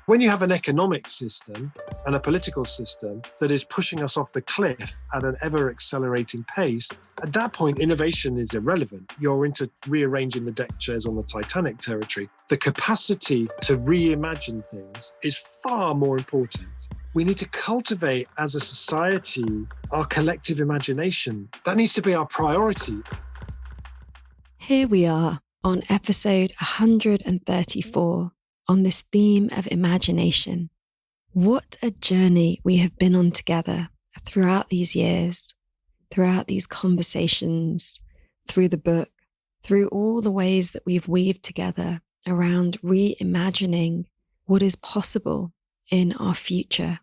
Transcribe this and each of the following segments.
When you have an economic system and a political system that is pushing us off the cliff at an ever-accelerating pace, at that point, innovation is irrelevant. You're into rearranging the deck chairs on the Titanic territory. The capacity to reimagine things is far more important. We need to cultivate, as a society, our collective imagination. That needs to be our priority. Here we are on episode 134. On this theme of imagination. What a journey we have been on together throughout these years, throughout these conversations, through the book, through all the ways that we've weaved together around reimagining what is possible in our future.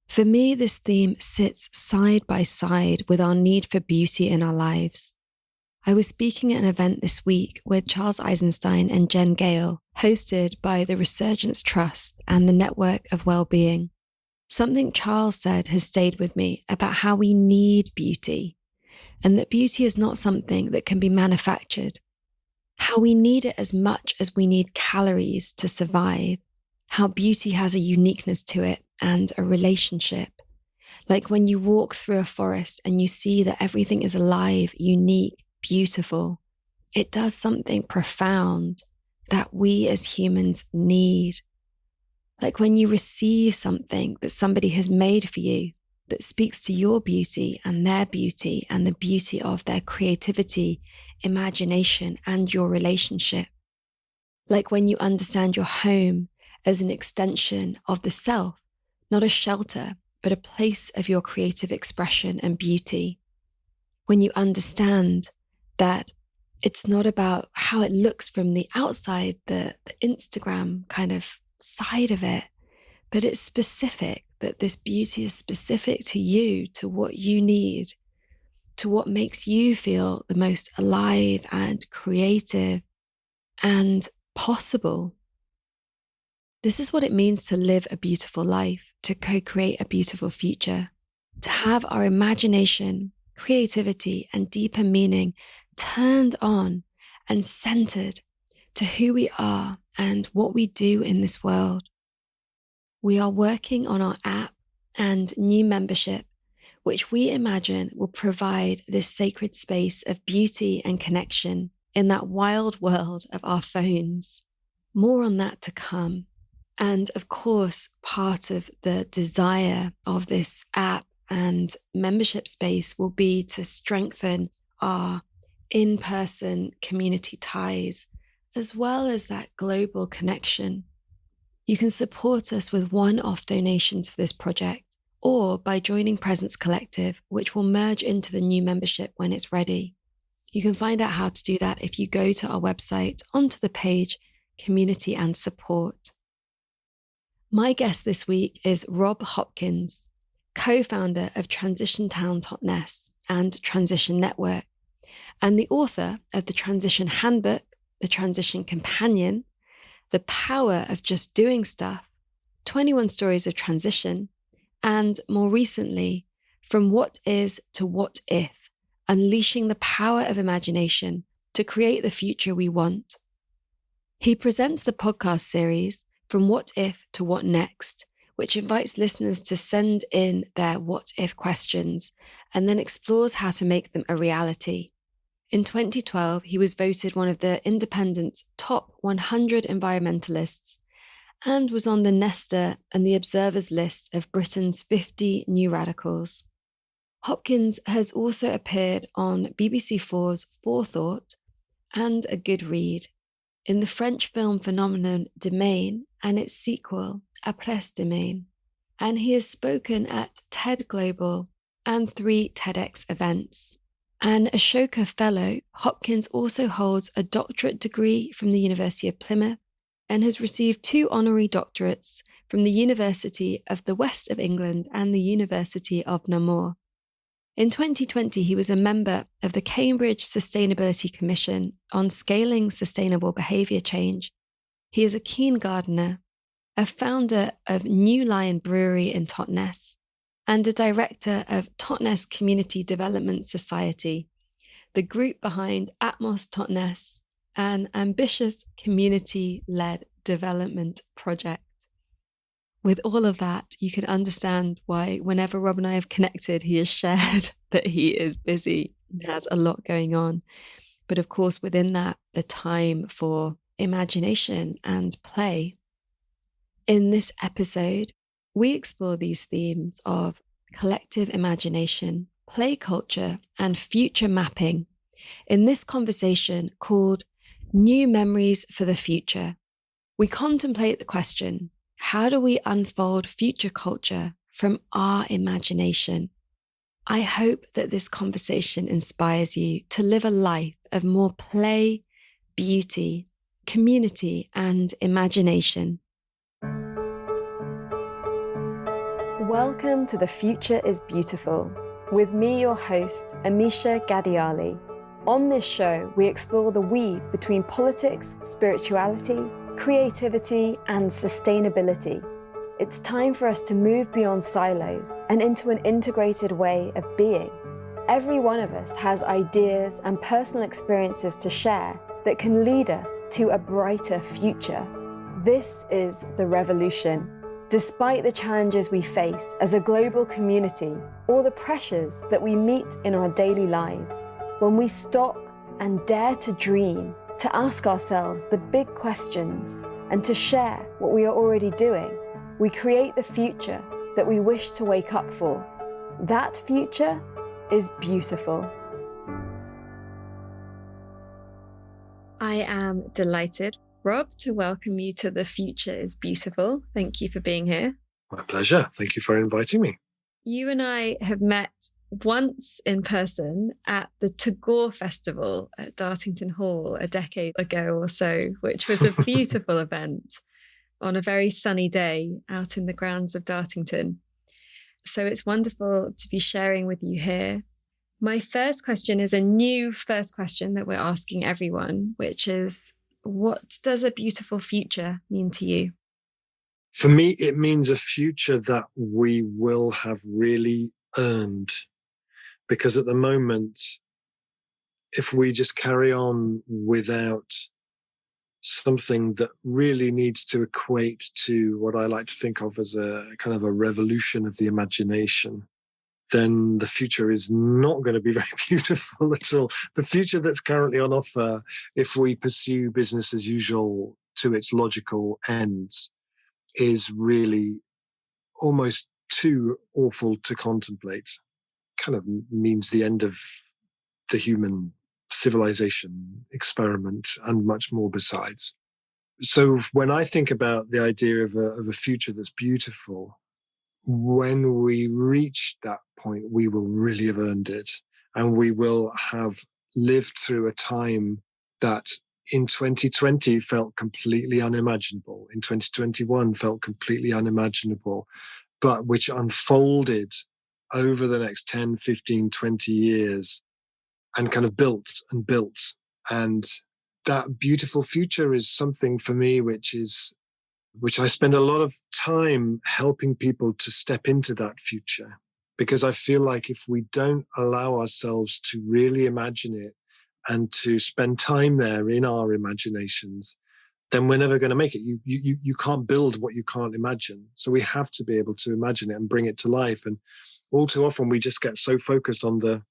For me, this theme sits side by side with our need for beauty in our lives. I was speaking at an event this week with Charles Eisenstein and Jen Gale, hosted by the Resurgence Trust and the Network of Wellbeing. Something Charles said has stayed with me about how we need beauty, and that beauty is not something that can be manufactured. How we need it as much as we need calories to survive. How beauty has a uniqueness to it and a relationship. Like when you walk through a forest and you see that everything is alive, unique, beautiful, it does something profound that we as humans need. Like when you receive something that somebody has made for you that speaks to your beauty and the beauty of their creativity, imagination, and your relationship. Like when you understand your home as an extension of the self, not a shelter, but a place of your creative expression and beauty. When you understand that it's not about how it looks from the outside, the Instagram kind of side of it, but it's specific, that this beauty is specific to you, to what you need, to what makes you feel the most alive and creative and possible. This is what it means to live a beautiful life, to co-create a beautiful future, to have our imagination, creativity, and deeper meaning turned on and centered to who we are and what we do in this world. We are working on our app and new membership, which we imagine will provide this sacred space of beauty and connection in that wild world of our phones. More on that to come. And of course, part of the desire of this app and membership space will be to strengthen our in-person community ties, as well as that global connection. You can support us with one-off donations for this project, or by joining Presence Collective, which will merge into the new membership when it's ready. You can find out how to do that if you go to our website, onto the page, Community and Support. My guest this week is Rob Hopkins, co-founder of Transition Town Totnes and Transition Network, and the author of the Transition Handbook, the Transition Companion, The Power of Just Doing Stuff, 21 Stories of Transition, and more recently, From What Is to What If, Unleashing the Power of Imagination to Create the Future We Want. He presents the podcast series, From What If to What Next, which invites listeners to send in their what if questions and then explores how to make them a reality. In 2012, he was voted one of the Independent's top 100 environmentalists and was on the Nesta and the Observer's list of Britain's 50 new radicals. Hopkins has also appeared on BBC4's Forethought and A Good Read, in the French film phenomenon Domain and its sequel, Après Domain, and he has spoken at TED Global and 3 TEDx events. An Ashoka Fellow, Hopkins also holds a doctorate degree from the University of Plymouth and has received 2 honorary doctorates from the University of the West of England and the University of Namur. In 2020, he was a member of the Cambridge Sustainability Commission on Scaling Sustainable Behaviour Change. He is a keen gardener, a founder of New Lion Brewery in Totnes, and a director of Totnes Community Development Society, the group behind Atmos Totnes, an ambitious community-led development project. with all of that, you can understand why whenever Rob and I have connected, he has shared that he is busy and has a lot going on. But of course, within that, the time for imagination and play. In this episode, we explore these themes of collective imagination, play culture, and future mapping in this conversation called New Memories for the Future. We contemplate the question, how do we unfold future culture from our imagination? I hope that this conversation inspires you to live a life of more play, beauty, community, and imagination. Welcome to The Future is Beautiful, with me, your host, Amisha Gadiali. On this show, we explore the weave between politics, spirituality, creativity, and sustainability. It's time for us to move beyond silos and into an integrated way of being. Every one of us has ideas and personal experiences to share that can lead us to a brighter future. This is the revolution. Despite the challenges we face as a global community or the pressures that we meet in our daily lives, when we stop and dare to dream, to ask ourselves the big questions, and to share what we are already doing, we create the future that we wish to wake up for. That future is beautiful. I am delighted, Rob, to welcome you to The Future is Beautiful. Thank you for being here. My pleasure. Thank you for inviting me. You and I have met once in person at the Tagore Festival at Dartington Hall a decade ago or so, which was a beautiful event on a very sunny day out in the grounds of Dartington. So it's wonderful to be sharing with you here. My first question is a new first question that we're asking everyone, which is, what does a beautiful future mean to you? For me, it means a future that we will have really earned. Because at the moment, if we just carry on without something that really needs to equate to what I like to think of as a kind of a revolution of the imagination, then the future is not going to be very beautiful at all. The future that's currently on offer, if we pursue business as usual to its logical ends, is really almost too awful to contemplate. Kind of means the end of the human civilization experiment and much more besides. So when I think about the idea of a future that's beautiful, when we reach that point, we will really have earned it. And we will have lived through a time that in 2020 felt completely unimaginable, in 2021 felt completely unimaginable, but which unfolded over the next 10, 15, 20 years and kind of built and built. And that beautiful future is something for me, which I spend a lot of time helping people to step into that future, because I feel like if we don't allow ourselves to really imagine it and to spend time there in our imaginations, then we're never going to make it. You can't build what you can't imagine. So we have to be able to imagine it and bring it to life. And all too often we just get so focused on the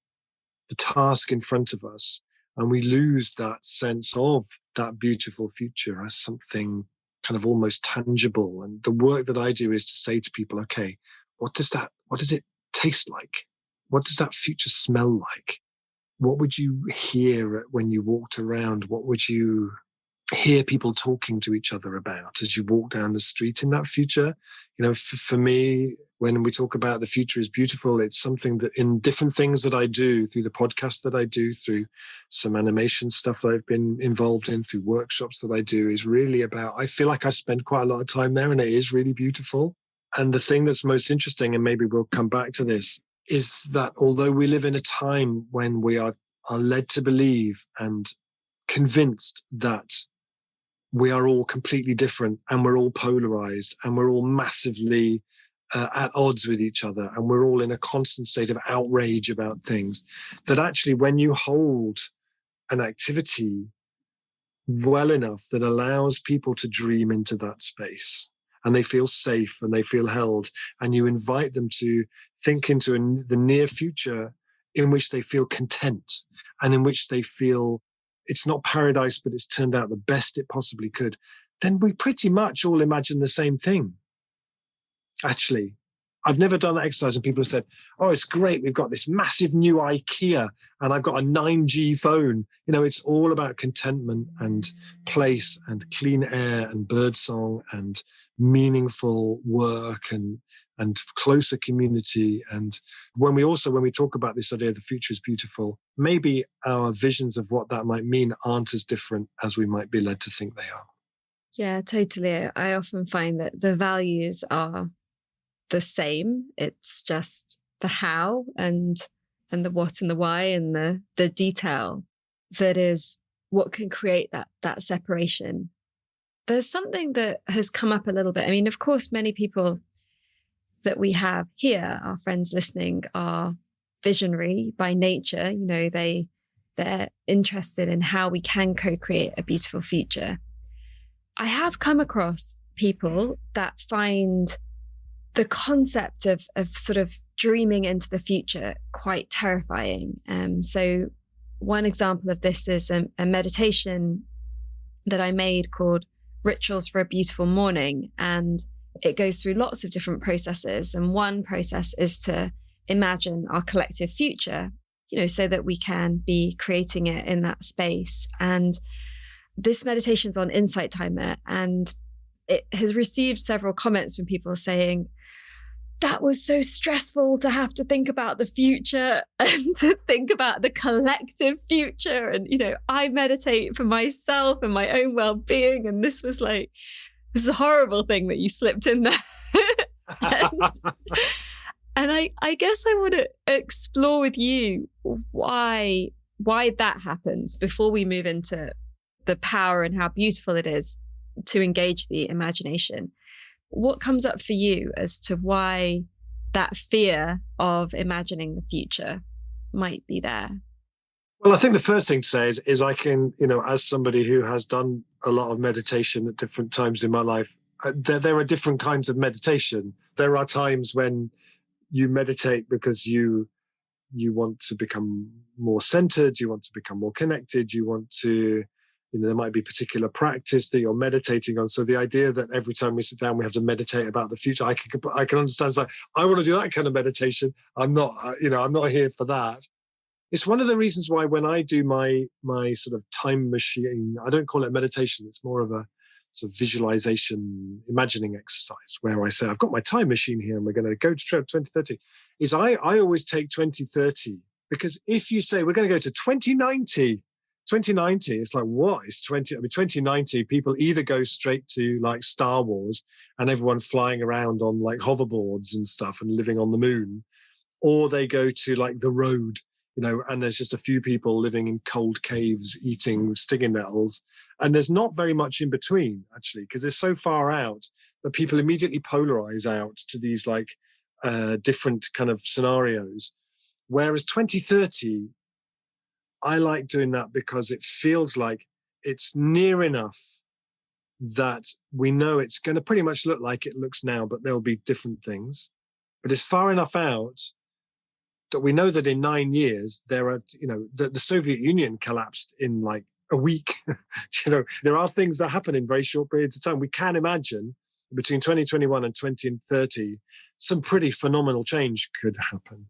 task in front of us, and we lose that sense of that beautiful future as something kind of almost tangible. And the work that I do is to say to people, okay, what does it taste like? What does that future smell like? What would you hear when you walked around? What would you hear people talking to each other about as you walk down the street in that future? You know, for me, when we talk about the future is beautiful, it's something that in different things that I do, through the podcast that I do, through some animation stuff that I've been involved in, through workshops that I do, is really about, I feel like I spend quite a lot of time there and it is really beautiful. And the thing that's most interesting, and maybe we'll come back to this, is that although we live in a time when we are led to believe and convinced that we are all completely different and we're all polarized and we're all massively at odds with each other and we're all in a constant state of outrage about things, that actually when you hold an activity well enough that allows people to dream into that space and they feel safe and they feel held. And you invite them to think into the near future in which they feel content and in which they feel it's not paradise, but it's turned out the best it possibly could. Then we pretty much all imagine the same thing. Actually, I've never done that exercise and people have said, oh, it's great. We've got this massive new IKEA and I've got a 9G phone. It's all about contentment and place and clean air and birdsong and meaningful work and closer community. And when we talk about this idea, the future is beautiful, maybe our visions of what that might mean aren't as different as we might be led to think they are. Yeah, totally. I often find that the values are the same. It's just the how and the what and the why and the detail that is what can create that separation. There's something that has come up a little bit. I mean, of course, many people that we have here, our friends listening, are visionary by nature. They're interested in how we can co-create a beautiful future. I have come across people that find the concept of sort of dreaming into the future quite terrifying. So one example of this is a meditation that I made called Rituals for a Beautiful Morning. And it goes through lots of different processes. And one process is to imagine our collective future, so that we can be creating it in that space. And this meditation's on Insight Timer, and it has received several comments from people saying, that was so stressful to have to think about the future and to think about the collective future. And, I meditate for myself and my own well-being. And this was like, this is a horrible thing that you slipped in there. and I guess I want to explore with you why that happens before we move into the power and how beautiful it is to engage the imagination. What comes up for you as to why that fear of imagining the future might be there? Well, I think the first thing to say is I can, as somebody who has done a lot of meditation at different times in my life, there are different kinds of meditation. There are times when you meditate because you want to become more centered, you want to become more connected, you want to, there might be particular practice that you're meditating on. So the idea that every time we sit down, we have to meditate about the future, I can understand. It's like, I want to do that kind of meditation. I'm not here for that. It's one of the reasons why when I do my sort of time machine, I don't call it meditation. It's more of a sort of visualization, imagining exercise where I say, I've got my time machine here and we're going to go to 2030. I always take 2030, because if you say we're going to go to 2090, it's like, what is 2090? People either go straight to like Star Wars and everyone flying around on like hoverboards and stuff and living on the moon, or they go to like the road, and there's just a few people living in cold caves eating stinging nettles. And there's not very much in between, actually, because it's so far out that people immediately polarize out to these like different kind of scenarios. Whereas 2030, I like doing that because it feels like it's near enough that we know it's going to pretty much look like it looks now, but there'll be different things. But it's far enough out that we know that in 9 years, there are, the Soviet Union collapsed in like a week. There are things that happen in very short periods of time. We can imagine between 2021 and 2030, some pretty phenomenal change could happen.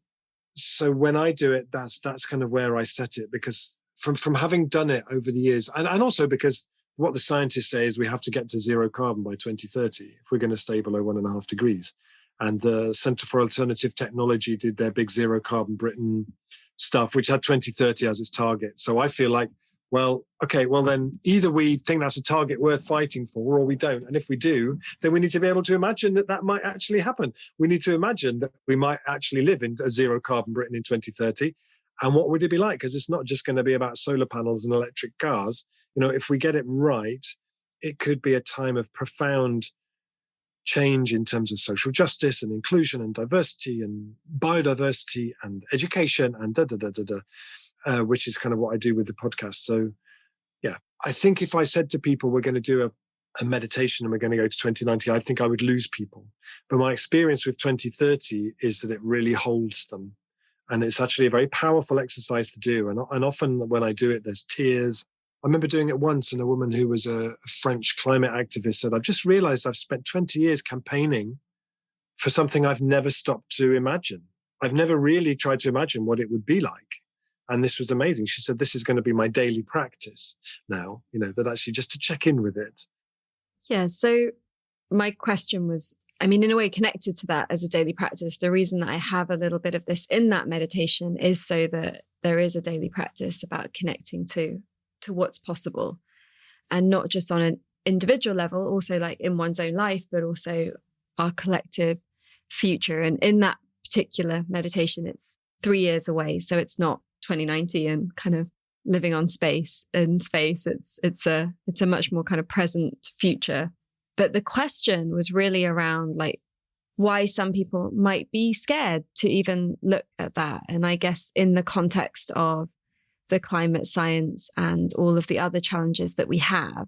So when I do it, that's kind of where I set it, because from having done it over the years, and also because what the scientists say is we have to get to zero carbon by 2030 if we're going to stay below 1.5 degrees. And the Centre for Alternative Technology did their big zero carbon Britain stuff, which had 2030 as its target. So I feel like, well, then either we think that's a target worth fighting for, or we don't. And if we do, then we need to be able to imagine that might actually happen. We need to imagine that we might actually live in a zero carbon Britain in 2030. And what would it be like? Because it's not just going to be about solar panels and electric cars. If we get it right, it could be a time of profound change in terms of social justice and inclusion and diversity and biodiversity and education and which is kind of what I do with the podcast. So, yeah, I think if I said to people, we're going to do a meditation and we're going to go to 2090, I think I would lose people. But my experience with 2030 is that it really holds them. And it's actually a very powerful exercise to do. And often when I do it, there's tears. I remember doing it once, and a woman who was a French climate activist said, I've just realized I've spent 20 years campaigning for something I've never stopped to imagine. I've never really tried to imagine what it would be like. And this was amazing. She said, this is going to be my daily practice now, that actually just to check in with it. Yeah. So my question was, in a way connected to that as a daily practice, the reason that I have a little bit of this in that meditation is so that there is a daily practice about connecting to what's possible, and not just on an individual level, also like in one's own life, but also our collective future. And in that particular meditation, it's 3 years away. So it's not 2090 and kind of living on space. It's a much more kind of present future. But the question was really around like why some people might be scared to even look at that. And I guess in the context of the climate science and all of the other challenges that we have,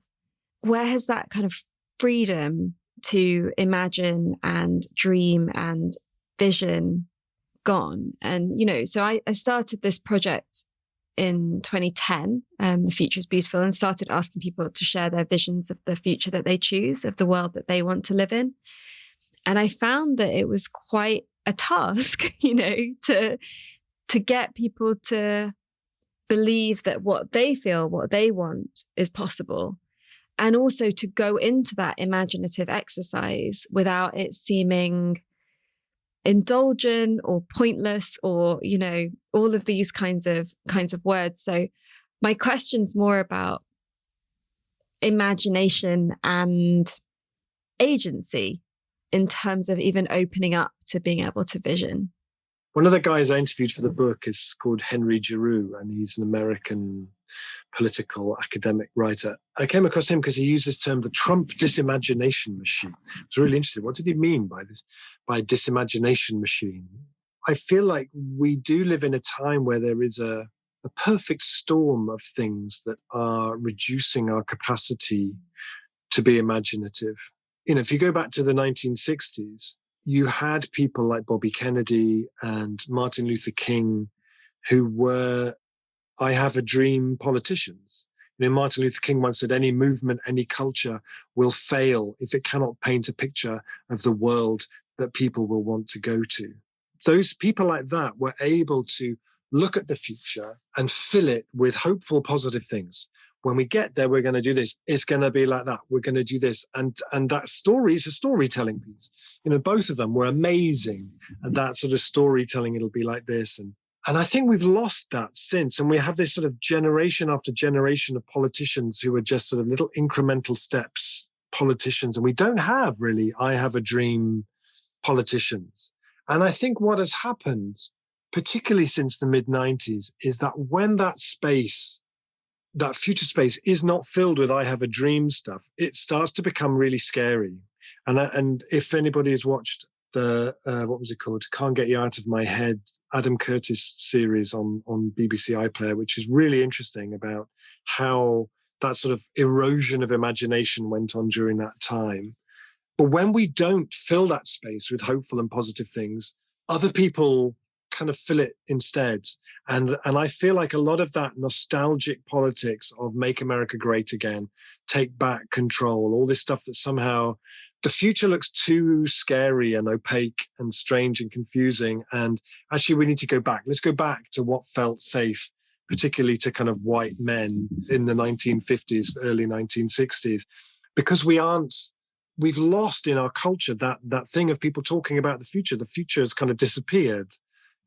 where has that kind of freedom to imagine and dream and vision gone? And, so I started this project in 2010, The Future is Beautiful, and started asking people to share their visions of the future that they choose, of the world that they want to live in. And I found that it was quite a task, to get people to believe that what they feel, what they want is possible. And also to go into that imaginative exercise without it seeming indulgent or pointless or, all of these kinds of words. So my question's more about imagination and agency in terms of even opening up to being able to vision. One of the guys I interviewed for the book is called Henry Giroux, and he's an American political academic writer. I came across him because he used this term, the Trump disimagination machine. I was really interested. What did he mean by this, by disimagination machine? I feel like we do live in a time where there is a perfect storm of things that are reducing our capacity to be imaginative. If you go back to the 1960s, you had people like Bobby Kennedy and Martin Luther King who were, I have a dream politicians. Martin Luther King once said, any movement, any culture will fail if it cannot paint a picture of the world that people will want to go to. Those people like that were able to look at the future and fill it with hopeful, positive things. When we get there, we're going to do this. It's going to be like that. We're going to do this. And that story is a storytelling piece. Both of them were amazing. And that sort of storytelling, it'll be like this. And I think we've lost that since. And we have this sort of generation after generation of politicians who are just sort of little incremental steps politicians. And we don't have really, I have a dream politicians. And I think what has happened, particularly since the mid-90s, is that when that space, that future space is not filled with I have a dream stuff, it starts to become really scary. And if anybody has watched the, what was it called? Can't Get You Out of My Head, Adam Curtis series on BBC iPlayer, which is really interesting about how that sort of erosion of imagination went on during that time. But when we don't fill that space with hopeful and positive things, other people kind of fill it instead. And I feel like a lot of that nostalgic politics of make America great again, take back control, all this stuff that somehow the future looks too scary and opaque and strange and confusing. And actually we need to go back. Let's go back to what felt safe, particularly to kind of white men in the 1950s, early 1960s, because we've lost in our culture that thing of people talking about the future. The future has kind of disappeared.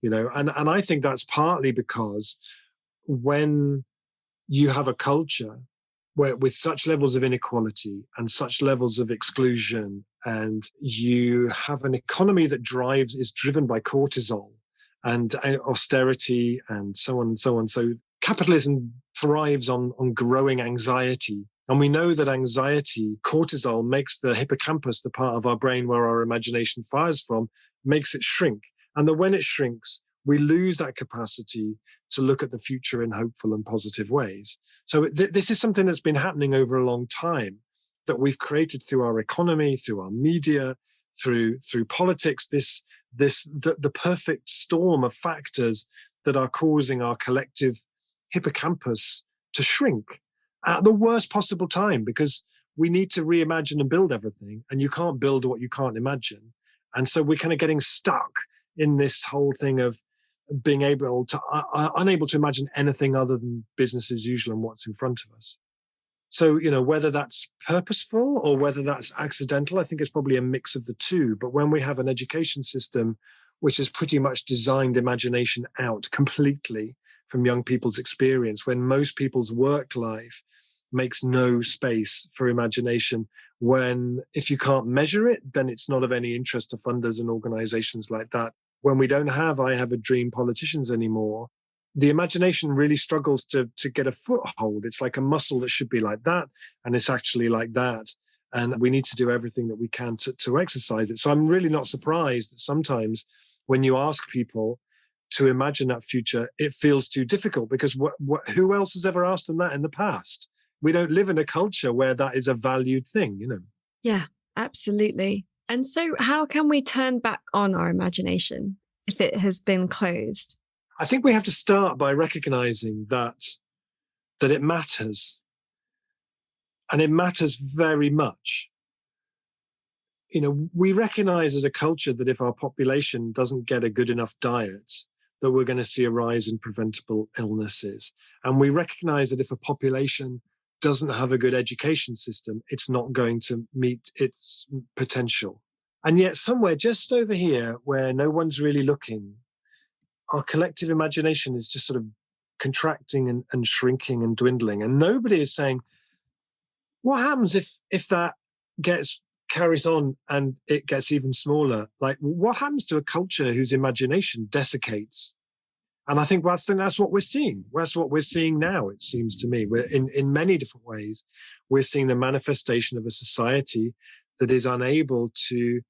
And I think that's partly because when you have a culture where with such levels of inequality and such levels of exclusion, and you have an economy that is driven by cortisol and austerity and so on and so on. So capitalism thrives on growing anxiety. And we know that anxiety, cortisol, makes the hippocampus, the part of our brain where our imagination fires from, makes it shrink. And that when it shrinks, we lose that capacity to look at the future in hopeful and positive ways. So this is something that's been happening over a long time. that we've created through our economy, through our media, through politics, the perfect storm of factors that are causing our collective hippocampus to shrink at the worst possible time, because we need to reimagine and build everything, and you can't build what you can't imagine. And so we're kind of getting stuck in this whole thing of being unable to imagine anything other than business as usual and what's in front of us. So, whether that's purposeful or whether that's accidental, I think it's probably a mix of the two. But when we have an education system which has pretty much designed imagination out completely from young people's experience, when most people's work life makes no space for imagination, when if you can't measure it, then it's not of any interest to funders and organizations like that. When we don't have I have a dream politicians anymore, the imagination really struggles to get a foothold. It's like a muscle that should be like that, and it's actually like that. And we need to do everything that we can to exercise it. So I'm really not surprised that sometimes when you ask people to imagine that future, it feels too difficult, because who else has ever asked them that in the past? We don't live in a culture where that is a valued thing, Yeah, absolutely. And so how can we turn back on our imagination if it has been closed? I think we have to start by recognizing that it matters. And it matters very much. We recognize as a culture that if our population doesn't get a good enough diet, that we're going to see a rise in preventable illnesses. And we recognize that if a population doesn't have a good education system, it's not going to meet its potential. And yet somewhere just over here where no one's really looking, our collective imagination is just sort of contracting and shrinking and dwindling. And nobody is saying, what happens if that carries on and it gets even smaller? Like, what happens to a culture whose imagination desiccates? And I think that's what we're seeing. That's what we're seeing now, it seems to me. We're in many different ways, we're seeing the manifestation of a society that is unable to.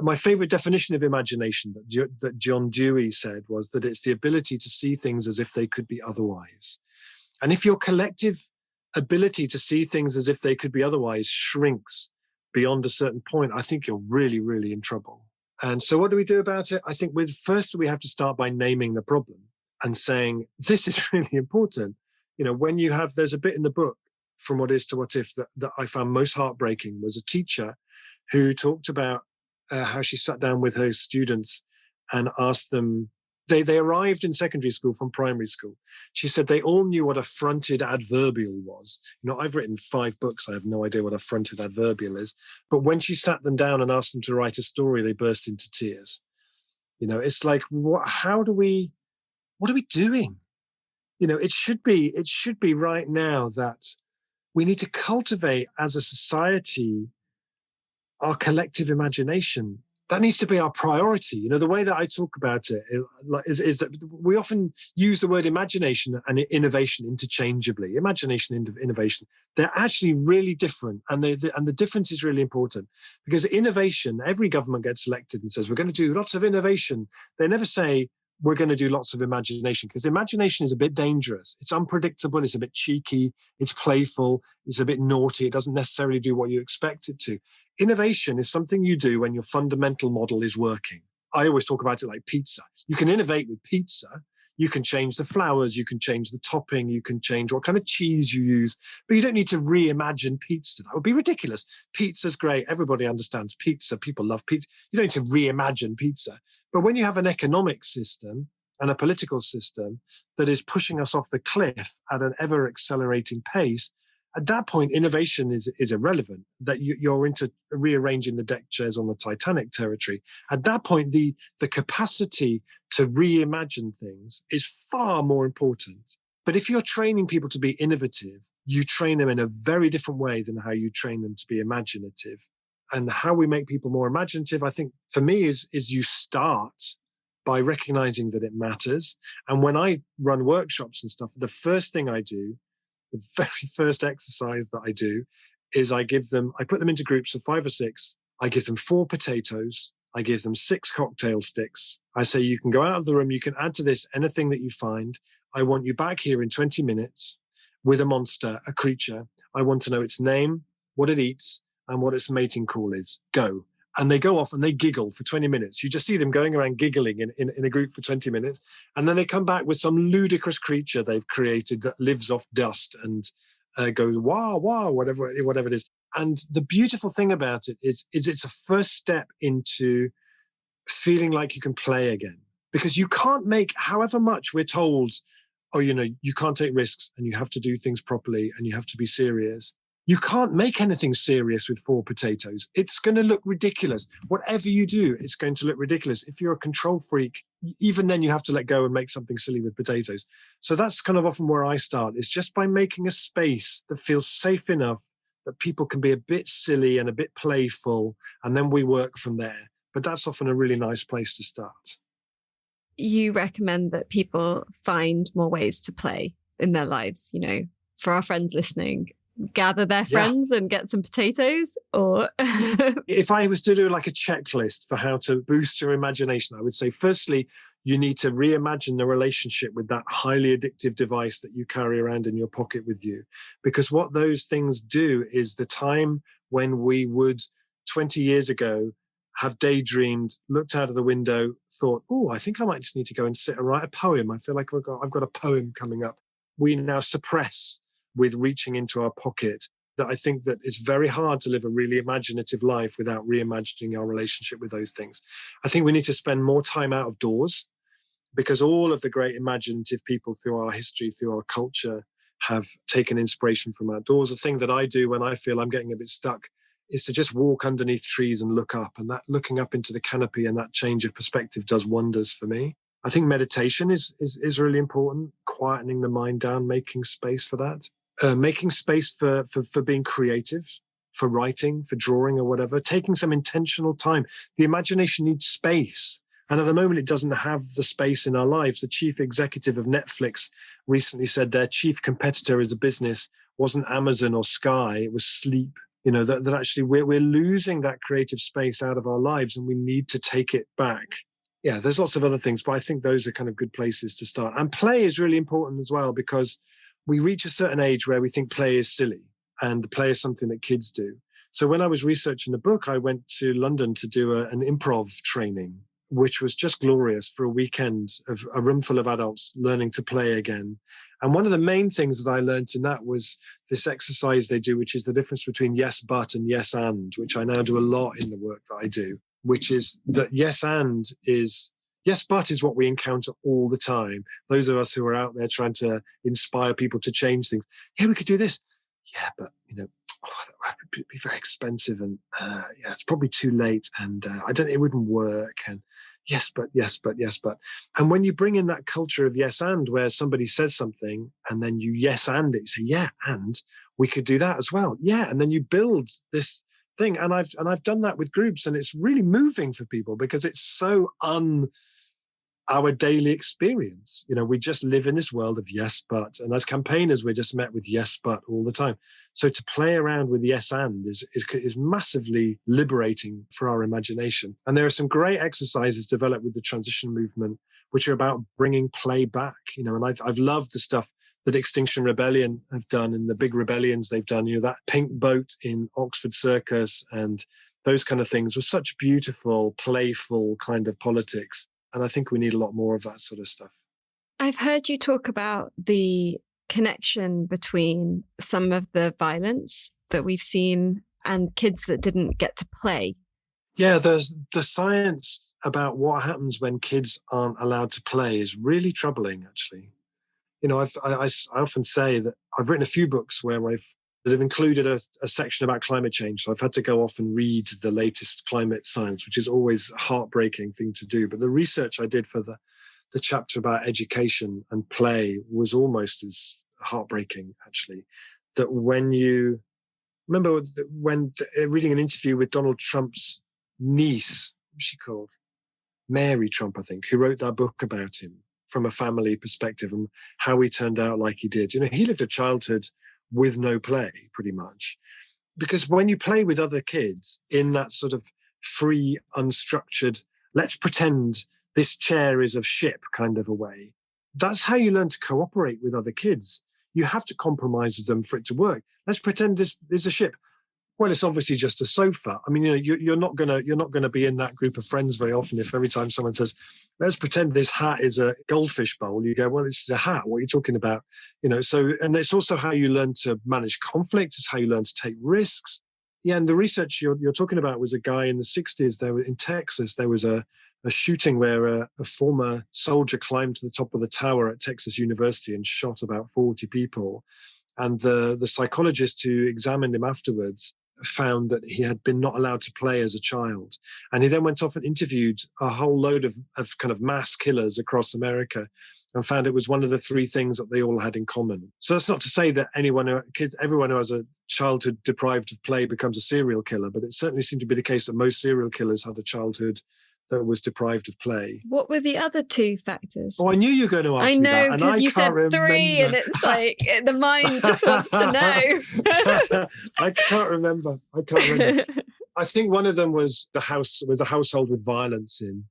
My favorite definition of imagination that John Dewey said was that it's the ability to see things as if they could be otherwise. And if your collective ability to see things as if they could be otherwise shrinks beyond a certain point, I think you're really, really in trouble. And so what do we do about it? I think first we have to start by naming the problem and saying, this is really important. There's a bit in the book, From What Is to What If, that I found most heartbreaking, was a teacher who talked about how she sat down with her students and asked them, they arrived in secondary school from primary school. She said they all knew what a fronted adverbial was. I've written 5 books. I have no idea what a fronted adverbial is. But when she sat them down and asked them to write a story, they burst into tears. It's like, what are we doing? It should be right now that we need to cultivate as a society our collective imagination. That needs to be our priority. The way that I talk about it is that we often use the word imagination and innovation interchangeably. Imagination and innovation, they're actually really different. And the difference is really important, because innovation, every government gets elected and says, we're going to do lots of innovation. They never say, we're going to do lots of imagination, because imagination is a bit dangerous. It's unpredictable. It's a bit cheeky. It's playful. It's a bit naughty. It doesn't necessarily do what you expect it to. Innovation is something you do when your fundamental model is working. I always talk about it like pizza. You can innovate with pizza. You can change the flours. You can change the topping. You can change what kind of cheese you use. But you don't need to reimagine pizza. That would be ridiculous. Pizza's great. Everybody understands pizza. People love pizza. You don't need to reimagine pizza. But when you have an economic system and a political system that is pushing us off the cliff at an ever-accelerating pace, at that point, innovation is irrelevant, that you're into rearranging the deck chairs on the Titanic territory. At that point, the capacity to reimagine things is far more important. But if you're training people to be innovative, you train them in a very different way than how you train them to be imaginative. And how we make people more imaginative, I think, for me, is you start by recognizing that it matters. And when I run workshops and stuff, the first thing I do, the very first exercise that I do, is I put them into groups of 5 or 6. I give them 4 potatoes. I give them 6 cocktail sticks. I say, you can go out of the room. You can add to this anything that you find. I want you back here in 20 minutes with a monster, a creature. I want to know its name, what it eats, and what its mating call is. Go. And they go off and they giggle for 20 minutes. You just see them going around giggling in a group for 20 minutes. And then they come back with some ludicrous creature they've created that lives off dust and goes, wow, wow, whatever it is. And the beautiful thing about it is it's a first step into feeling like you can play again. Because you can't make, however much we're told, oh, you can't take risks and you have to do things properly and you have to be serious. You can't make anything serious with 4 potatoes. It's going to look ridiculous. Whatever you do, it's going to look ridiculous. If you're a control freak, even then you have to let go and make something silly with potatoes. So that's kind of often where I start. It's just by making a space that feels safe enough that people can be a bit silly and a bit playful, and then we work from there. But that's often a really nice place to start. You recommend that people find more ways to play in their lives, for our friends listening. Gather their friends and get some potatoes, or if I was to do like a checklist for how to boost your imagination, I would say, firstly, you need to reimagine the relationship with that highly addictive device that you carry around in your pocket with you. Because what those things do is the time when we would 20 years ago have daydreamed, looked out of the window, thought, oh, I think I might just need to go and sit and write a poem. I feel like I've got a poem coming up. We now suppress with reaching into our pocket. That I think that it's very hard to live a really imaginative life without reimagining our relationship with those things. I think we need to spend more time out of doors, because all of the great imaginative people through our history, through our culture, have taken inspiration from outdoors. A thing that I do when I feel I'm getting a bit stuck is to just walk underneath trees and look up. And that looking up into the canopy and that change of perspective does wonders for me. I think meditation is really important, quietening the mind down, making space for that. Making space for being creative, for writing, for drawing or whatever, taking some intentional time. The imagination needs space. And at the moment, it doesn't have the space in our lives. The chief executive of Netflix recently said their chief competitor as a business wasn't Amazon or Sky, it was sleep. That actually we're losing that creative space out of our lives and we need to take it back. Yeah, there's lots of other things, but I think those are kind of good places to start. And play is really important as well, because we reach a certain age where we think play is silly and play is something that kids do. So when I was researching the book, I went to London to do an improv training, which was just glorious, for a weekend of a room full of adults learning to play again. And one of the main things that I learned in that was this exercise they do, which is the difference between yes, but and yes, and, which I now do a lot in the work that I do, which is that yes, but is what we encounter all the time. Those of us who are out there trying to inspire people to change things. Yeah, we could do this. Yeah, but, that would be very expensive. And it's probably too late. And it wouldn't work. And yes, but. And when you bring in that culture of yes, and, where somebody says something and then you yes, and it, you say, yeah, and we could do that as well. Yeah. And then you build this thing. And I've done that with groups, and it's really moving for people because it's so our daily experience. We just live in this world of yes, but. And as campaigners, we're just met with yes, but all the time. So to play around with yes, and is massively liberating for our imagination. And there are some great exercises developed with the transition movement, which are about bringing play back. And I've loved the stuff that Extinction Rebellion have done and the big rebellions they've done. That pink boat in Oxford Circus and those kind of things were such beautiful, playful kind of politics. And I think we need a lot more of that sort of stuff. I've heard you talk about the connection between some of the violence that we've seen and kids that didn't get to play. Yeah, there's the science about what happens when kids aren't allowed to play is really troubling, actually. I often say that I've written a few books that have included a section about climate change. So I've had to go off and read the latest climate science, which is always a heartbreaking thing to do. But the research I did for the chapter about education and play was almost as heartbreaking, actually. That when you remember reading an interview with Donald Trump's niece, what's she called? Mary Trump, I think, who wrote that book about him from a family perspective and how he turned out like he did. He lived a childhood with no play, pretty much. Because when you play with other kids in that sort of free, unstructured, let's pretend this chair is of ship kind of a way, that's how you learn to cooperate with other kids. You have to compromise with them for it to work. Let's pretend this is a ship. Well, it's obviously just a sofa. I mean, you're not gonna be in that group of friends very often if every time someone says, "Let's pretend this hat is a goldfish bowl," you go, "Well, it's a hat. What are you talking about?" So, and it's also how you learn to manage conflict. It's how you learn to take risks. Yeah, and the research you're talking about was a guy in the 60s. There in Texas, there was a shooting where a former soldier climbed to the top of the tower at Texas University and shot about 40 people. And the psychologist who examined him afterwards found that he had been not allowed to play as a child. And he then went off and interviewed a whole load of kind of mass killers across America and found it was one of the three things that they all had in common. So that's not to say that everyone who has a childhood deprived of play becomes a serial killer, but it certainly seemed to be the case that most serial killers had a childhood that was deprived of play. What were the other two factors? Oh, I knew you were going to ask me that. I know, because you said three, and it's like the mind just wants to know. I can't remember. I think one of them was a household with violence in,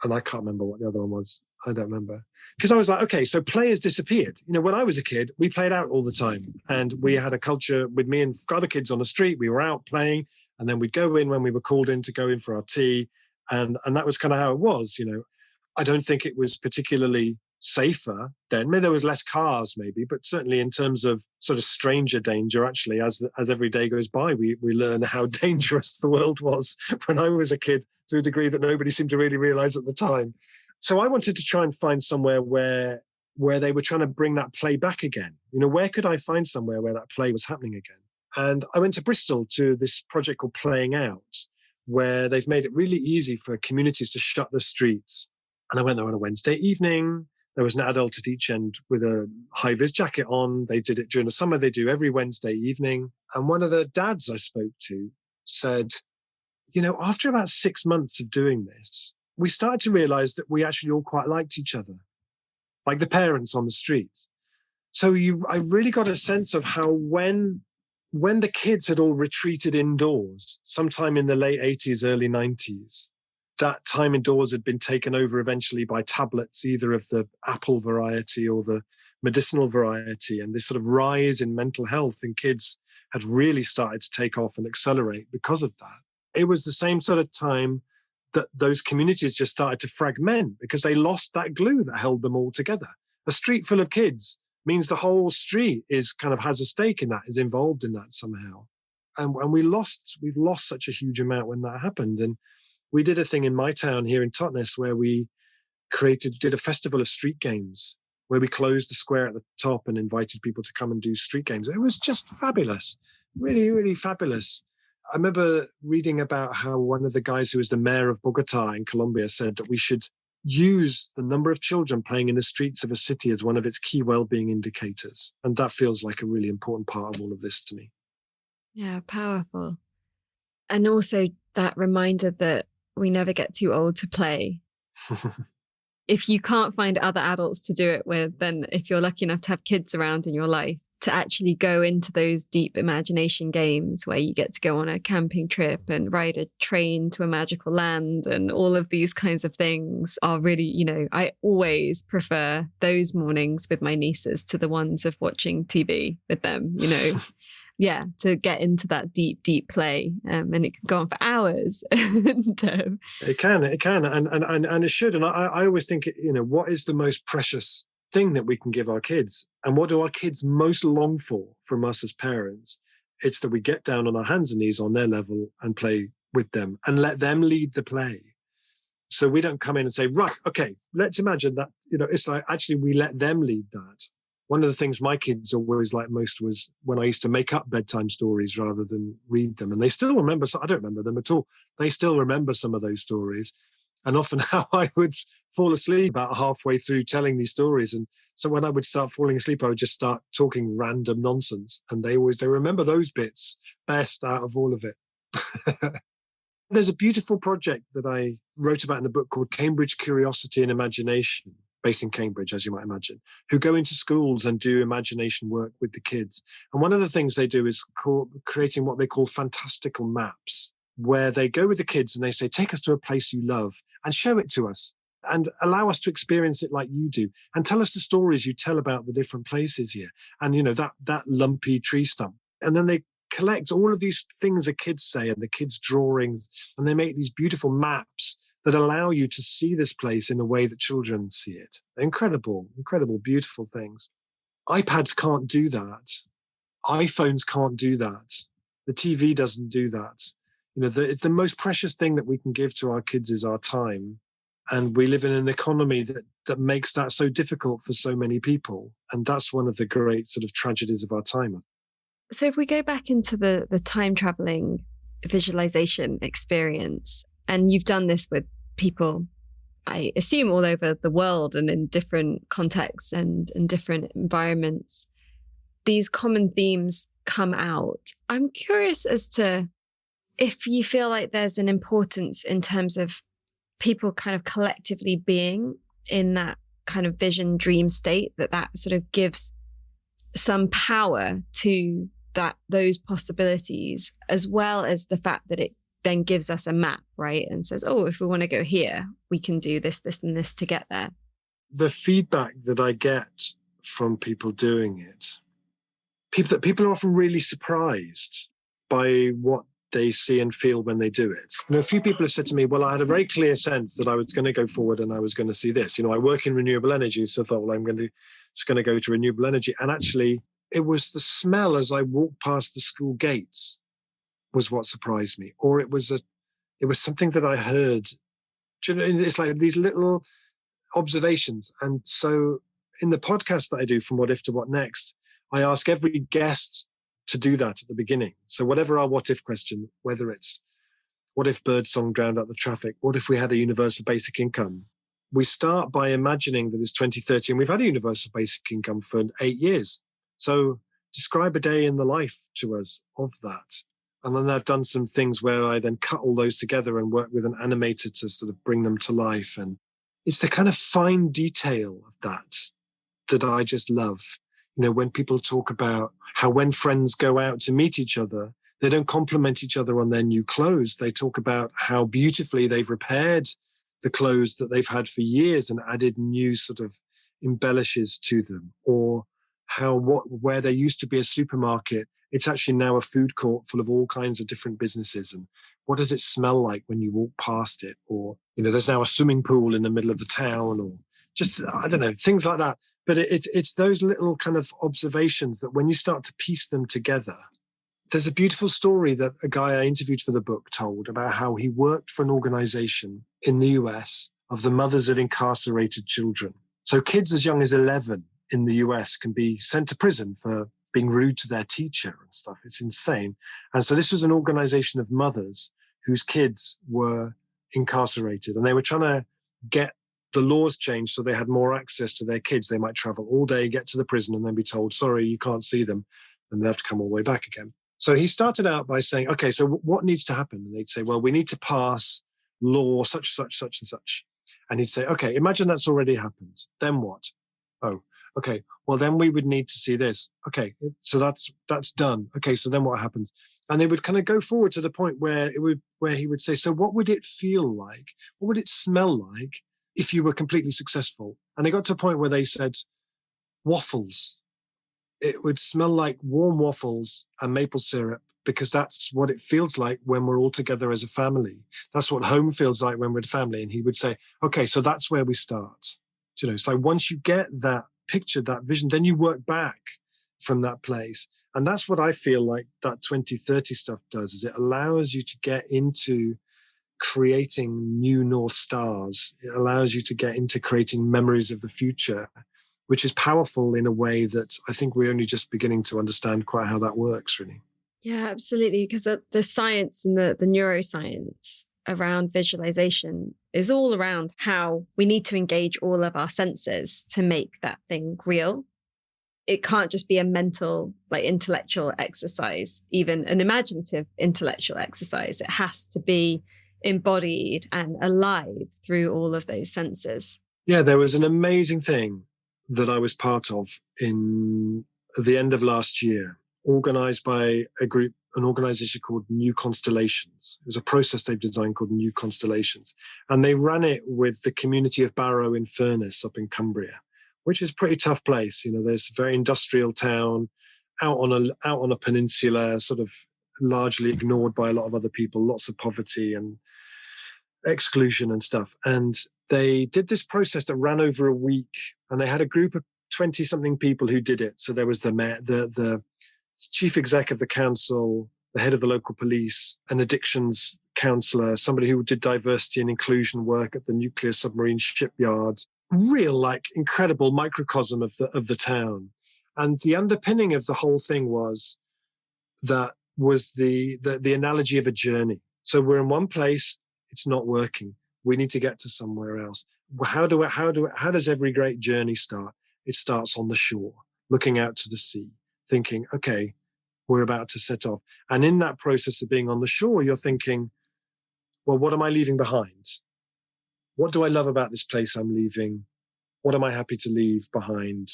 and I can't remember what the other one was. I don't remember. Because I was like, okay, so play has disappeared. When I was a kid, we played out all the time, and we had a culture with me and other kids on the street. We were out playing, and then we'd go in when we were called in to go in for our tea. And that was kind of how it was, I don't think it was particularly safer then. Maybe there was less cars, maybe, but certainly in terms of sort of stranger danger, actually, as every day goes by, we learn how dangerous the world was when I was a kid to a degree that nobody seemed to really realize at the time. So I wanted to try and find somewhere where they were trying to bring that play back again. Where could I find somewhere where that play was happening again? And I went to Bristol to this project called Playing Out, where they've made it really easy for communities to shut the streets. And I went there on a Wednesday evening. There was an adult at each end with a high-vis jacket on. They did it during the summer. They do every Wednesday evening. And one of the dads I spoke to said, after about 6 months of doing this, we started to realize that we actually all quite liked each other, like the parents on the street. So I really got a sense of how when the kids had all retreated indoors, sometime in the late 80s, early 90s, that time indoors had been taken over eventually by tablets, either of the Apple variety or the medicinal variety. And this sort of rise in mental health in kids had really started to take off and accelerate because of that. It was the same sort of time that those communities just started to fragment because they lost that glue that held them all together. A street full of kids means the whole street has a stake in that, is involved in that somehow. And we've lost such a huge amount when that happened. And we did a thing in my town here in Totnes where we did a festival of street games, where we closed the square at the top and invited people to come and do street games. It was just fabulous, really, really fabulous. I remember reading about how one of the guys who was the mayor of Bogota in Colombia said that we should use the number of children playing in the streets of a city as one of its key well-being indicators. And that feels like a really important part of all of this to me. Yeah, powerful. And also that reminder that we never get too old to play. If you can't find other adults to do it with, then if you're lucky enough to have kids around in your life, to actually go into those deep imagination games where you get to go on a camping trip and ride a train to a magical land and all of these kinds of things are really, I always prefer those mornings with my nieces to the ones of watching TV with them, yeah, to get into that deep, deep play. And it can go on for hours. It can. And it should. And I always think, what is the most precious thing that we can give our kids? And what do our kids most long for from us as parents? It's that we get down on our hands and knees on their level and play with them and let them lead the play. So we don't come in and say, right, okay, let's imagine that, it's like actually we let them lead that. One of the things my kids always liked most was when I used to make up bedtime stories rather than read them. And they still remember, I don't remember them at all. They still remember some of those stories. And often how I would fall asleep about halfway through telling these stories. And so when I would start falling asleep, I would just start talking random nonsense. And they remember those bits best out of all of it. There's a beautiful project that I wrote about in the book called Cambridge Curiosity and Imagination, based in Cambridge, as you might imagine, who go into schools and do imagination work with the kids. And one of the things they do is creating what they call fantastical maps, where they go with the kids and they say, take us to a place you love and show it to us and allow us to experience it like you do and tell us the stories you tell about the different places here. And, that lumpy tree stump. And then they collect all of these things the kids say and the kids' drawings, and they make these beautiful maps that allow you to see this place in a way that children see it. Incredible, incredible, beautiful things. iPads can't do that. iPhones can't do that. The TV doesn't do that. The most precious thing that we can give to our kids is our time. And we live in an economy that makes that so difficult for so many people. And that's one of the great sort of tragedies of our time. So if we go back into the time traveling visualization experience, and you've done this with people, I assume, all over the world and in different contexts and in different environments, these common themes come out. I'm curious as to if you feel like there's an importance in terms of people kind of collectively being in that kind of vision dream state, that sort of gives some power to those possibilities, as well as the fact that it then gives us a map, right? And says, oh, if we want to go here, we can do this, this, and this to get there. The feedback that I get from people doing it, people are often really surprised by what they see and feel when they do it. A few people have said to me, well, I had a very clear sense that I was going to go forward and I was going to see this. I work in renewable energy, so I thought, well, I'm just going to go to renewable energy. And actually, it was the smell as I walked past the school gates was what surprised me. Or it was something that I heard. It's like these little observations. And so in the podcast that I do, From What If to What Next, I ask every guest to do that at the beginning. So whatever our what if question, whether it's what if birdsong drowned out the traffic, what if we had a universal basic income, we start by imagining that it's 2030 and we've had a universal basic income for 8 years. So describe a day in the life to us of that. And then I've done some things where I then cut all those together and work with an animator to sort of bring them to life. And it's the kind of fine detail of that I just love. When people talk about how when friends go out to meet each other, they don't compliment each other on their new clothes. They talk about how beautifully they've repaired the clothes that they've had for years and added new sort of embellishes to them. Or how where there used to be a supermarket, it's actually now a food court full of all kinds of different businesses. And what does it smell like when you walk past it? Or, there's now a swimming pool in the middle of the town, or just, I don't know, things like that. But it's those little kind of observations that when you start to piece them together, there's a beautiful story that a guy I interviewed for the book told about how he worked for an organization in the US of the mothers of incarcerated children. So kids as young as 11 in the US can be sent to prison for being rude to their teacher and stuff. It's insane. And so this was an organization of mothers whose kids were incarcerated, and they were trying to get the laws changed so they had more access to their kids. They might travel all day, get to the prison, and then be told, sorry, you can't see them, and they have to come all the way back again. So he started out by saying, okay, so what needs to happen? And they'd say, well, we need to pass law such, such, such, and such. And he'd say, okay, imagine that's already happened. Then what? Oh, okay, well, then we would need to see this. Okay, so that's done. Okay, so then what happens? And they would kind of go forward to the point where he would say, so what would it feel like? What would it smell like if you were completely successful? And they got to a point where they said, waffles. It would smell like warm waffles and maple syrup, because that's what it feels like when we're all together as a family. That's what home feels like when we're a family. And he would say, okay, so that's where we start. So once you get that picture, that vision, then you work back from that place. And that's what I feel like that 2030 stuff does, is it allows you to get into creating new North Stars. It allows you to get into creating memories of the future, which is powerful in a way that I think we're only just beginning to understand quite how that works, really. Yeah, absolutely. Because the science and the neuroscience around visualization is all around how we need to engage all of our senses to make that thing real. It can't just be a mental, intellectual exercise, even an imaginative intellectual exercise. It has to be embodied and alive through all of those senses. Yeah, there was an amazing thing that I was part of at the end of last year, organized by an organization called New Constellations. It was a process they've designed called New Constellations. And they ran it with the community of Barrow in Furness up in Cumbria, which is a pretty tough place. There's a very industrial town, out on a peninsula, sort of largely ignored by a lot of other people, lots of poverty and exclusion and stuff. And they did this process that ran over a week, and they had a group of 20-something people who did it. So there was the mayor, the chief exec of the council, the head of the local police, an addictions counselor, somebody who did diversity and inclusion work at the nuclear submarine shipyards. Real, incredible microcosm of the town. And the underpinning of the whole thing was the analogy of a journey. So we're in one place, it's not working. We need to get to somewhere else. How does every great journey start? It starts on the shore, looking out to the sea, thinking, okay, we're about to set off. And in that process of being on the shore, you're thinking, well, what am I leaving behind? What do I love about this place I'm leaving? What am I happy to leave behind?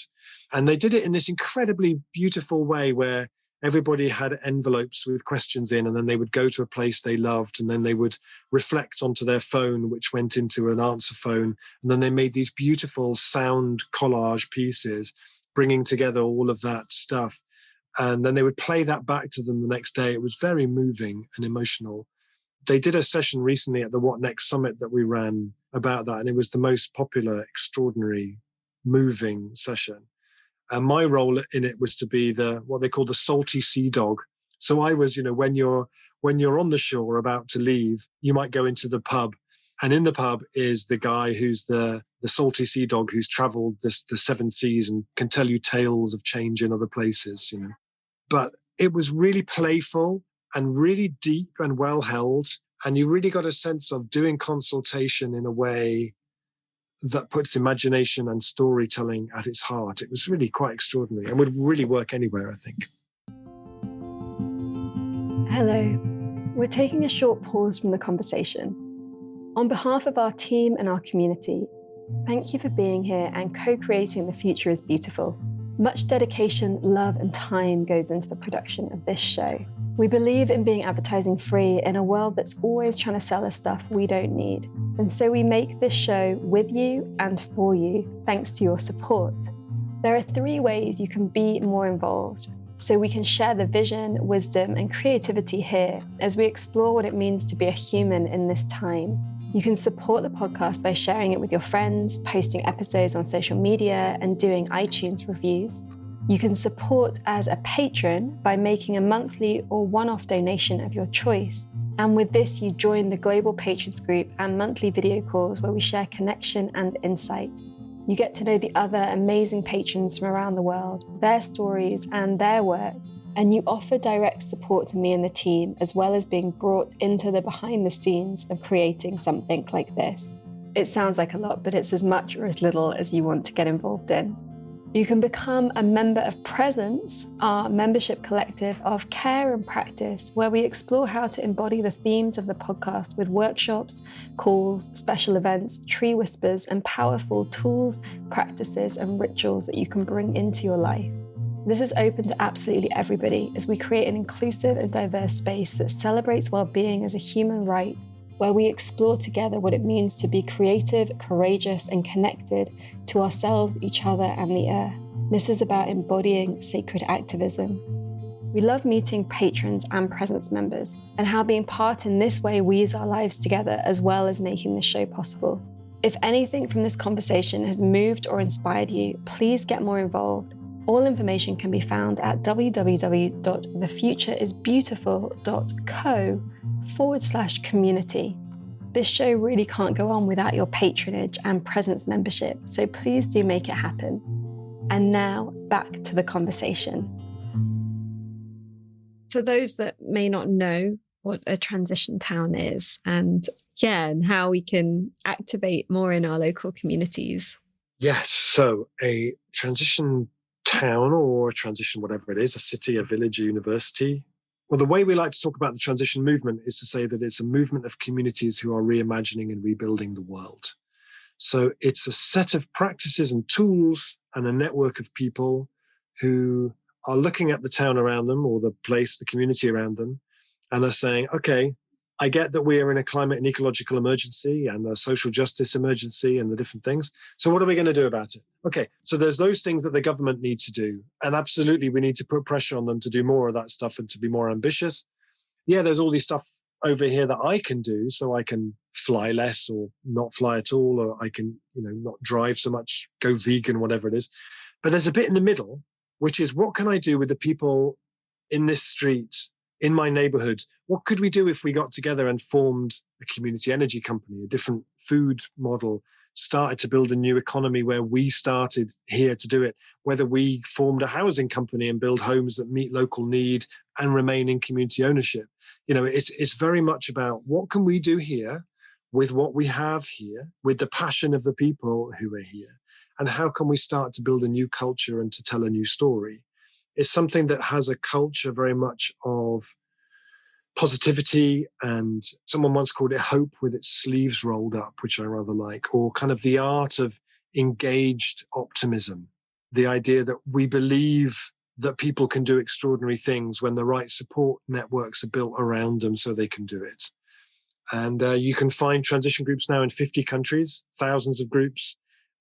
And they did it in this incredibly beautiful way where everybody had envelopes with questions in, and then they would go to a place they loved, and then they would reflect onto their phone, which went into an answer phone. And then they made these beautiful sound collage pieces, bringing together all of that stuff. And then they would play that back to them the next day. It was very moving and emotional. They did a session recently at the What Next Summit that we ran about that, and it was the most popular, extraordinary, moving session. And my role in it was to be what they call the salty sea dog. So I was, when you're on the shore about to leave, you might go into the pub, and in the pub is the guy who's the salty sea dog who's traveled the seven seas and can tell you tales of change in other places, But it was really playful and really deep and well held. And you really got a sense of doing consultation in a way that puts imagination and storytelling at its heart. It was really quite extraordinary and would really work anywhere, I think. Hello. We're taking a short pause from the conversation. On behalf of our team and our community, thank you for being here and co-creating The Future is Beautiful. Much dedication, love, and time goes into the production of this show. We believe in being advertising free in a world that's always trying to sell us stuff we don't need. And so we make this show with you and for you, thanks to your support. There are 3 ways you can be more involved, so we can share the vision, wisdom, and creativity here as we explore what it means to be a human in this time. You can support the podcast by sharing it with your friends, posting episodes on social media, and doing iTunes reviews. You can support as a patron by making a monthly or one-off donation of your choice. And with this, you join the Global Patrons group and monthly video calls where we share connection and insight. You get to know the other amazing patrons from around the world, their stories and their work. And you offer direct support to me and the team, as well as being brought into the behind the scenes of creating something like this. It sounds like a lot, but it's as much or as little as you want to get involved in. You can become a member of Presence, our membership collective of care and practice, where we explore how to embody the themes of the podcast with workshops, calls, special events, tree whispers, and powerful tools, practices, and rituals that you can bring into your life. This is open to absolutely everybody as we create an inclusive and diverse space that celebrates well-being as a human right, where we explore together what it means to be creative, courageous, and connected to ourselves, each other, and the earth. This is about embodying sacred activism. We love meeting patrons and Presence members and how being part in this way weaves our lives together, as well as making this show possible. If anything from this conversation has moved or inspired you, please get more involved. All information can be found at www.thefutureisbeautiful.co/community. This show really can't go on without your patronage and Presence membership, so please do make it happen. And now, back to the conversation. For those that may not know what a transition town is and how we can activate more in our local communities. Yes, so a transition town or a transition, whatever it is, a city, a village, a university. Well, the way we like to talk about the transition movement is to say that it's a movement of communities who are reimagining and rebuilding the world. So it's a set of practices and tools and a network of people who are looking at the town around them or the place, the community around them, and are saying, okay, I get that we are in a climate and ecological emergency and a social justice emergency and the different things. So what are we going to do about it? Okay, so there's those things that the government needs to do. And absolutely, we need to put pressure on them to do more of that stuff and to be more ambitious. Yeah, there's all these stuff over here that I can do. So I can fly less or not fly at all, or I can, not drive so much, go vegan, whatever it is. But there's a bit in the middle, which is what can I do with the people in this street, in my neighborhood? What could we do if we got together and formed a community energy company, a different food model, started to build a new economy where we started here to do it, whether we formed a housing company and build homes that meet local need and remain in community ownership. It's very much about what can we do here with what we have here, with the passion of the people who are here, and how can we start to build a new culture and to tell a new story? It's something that has a culture very much of positivity, and someone once called it hope with its sleeves rolled up, which I rather like, or kind of the art of engaged optimism. The idea that we believe that people can do extraordinary things when the right support networks are built around them so they can do it. And you can find transition groups now in 50 countries, thousands of groups.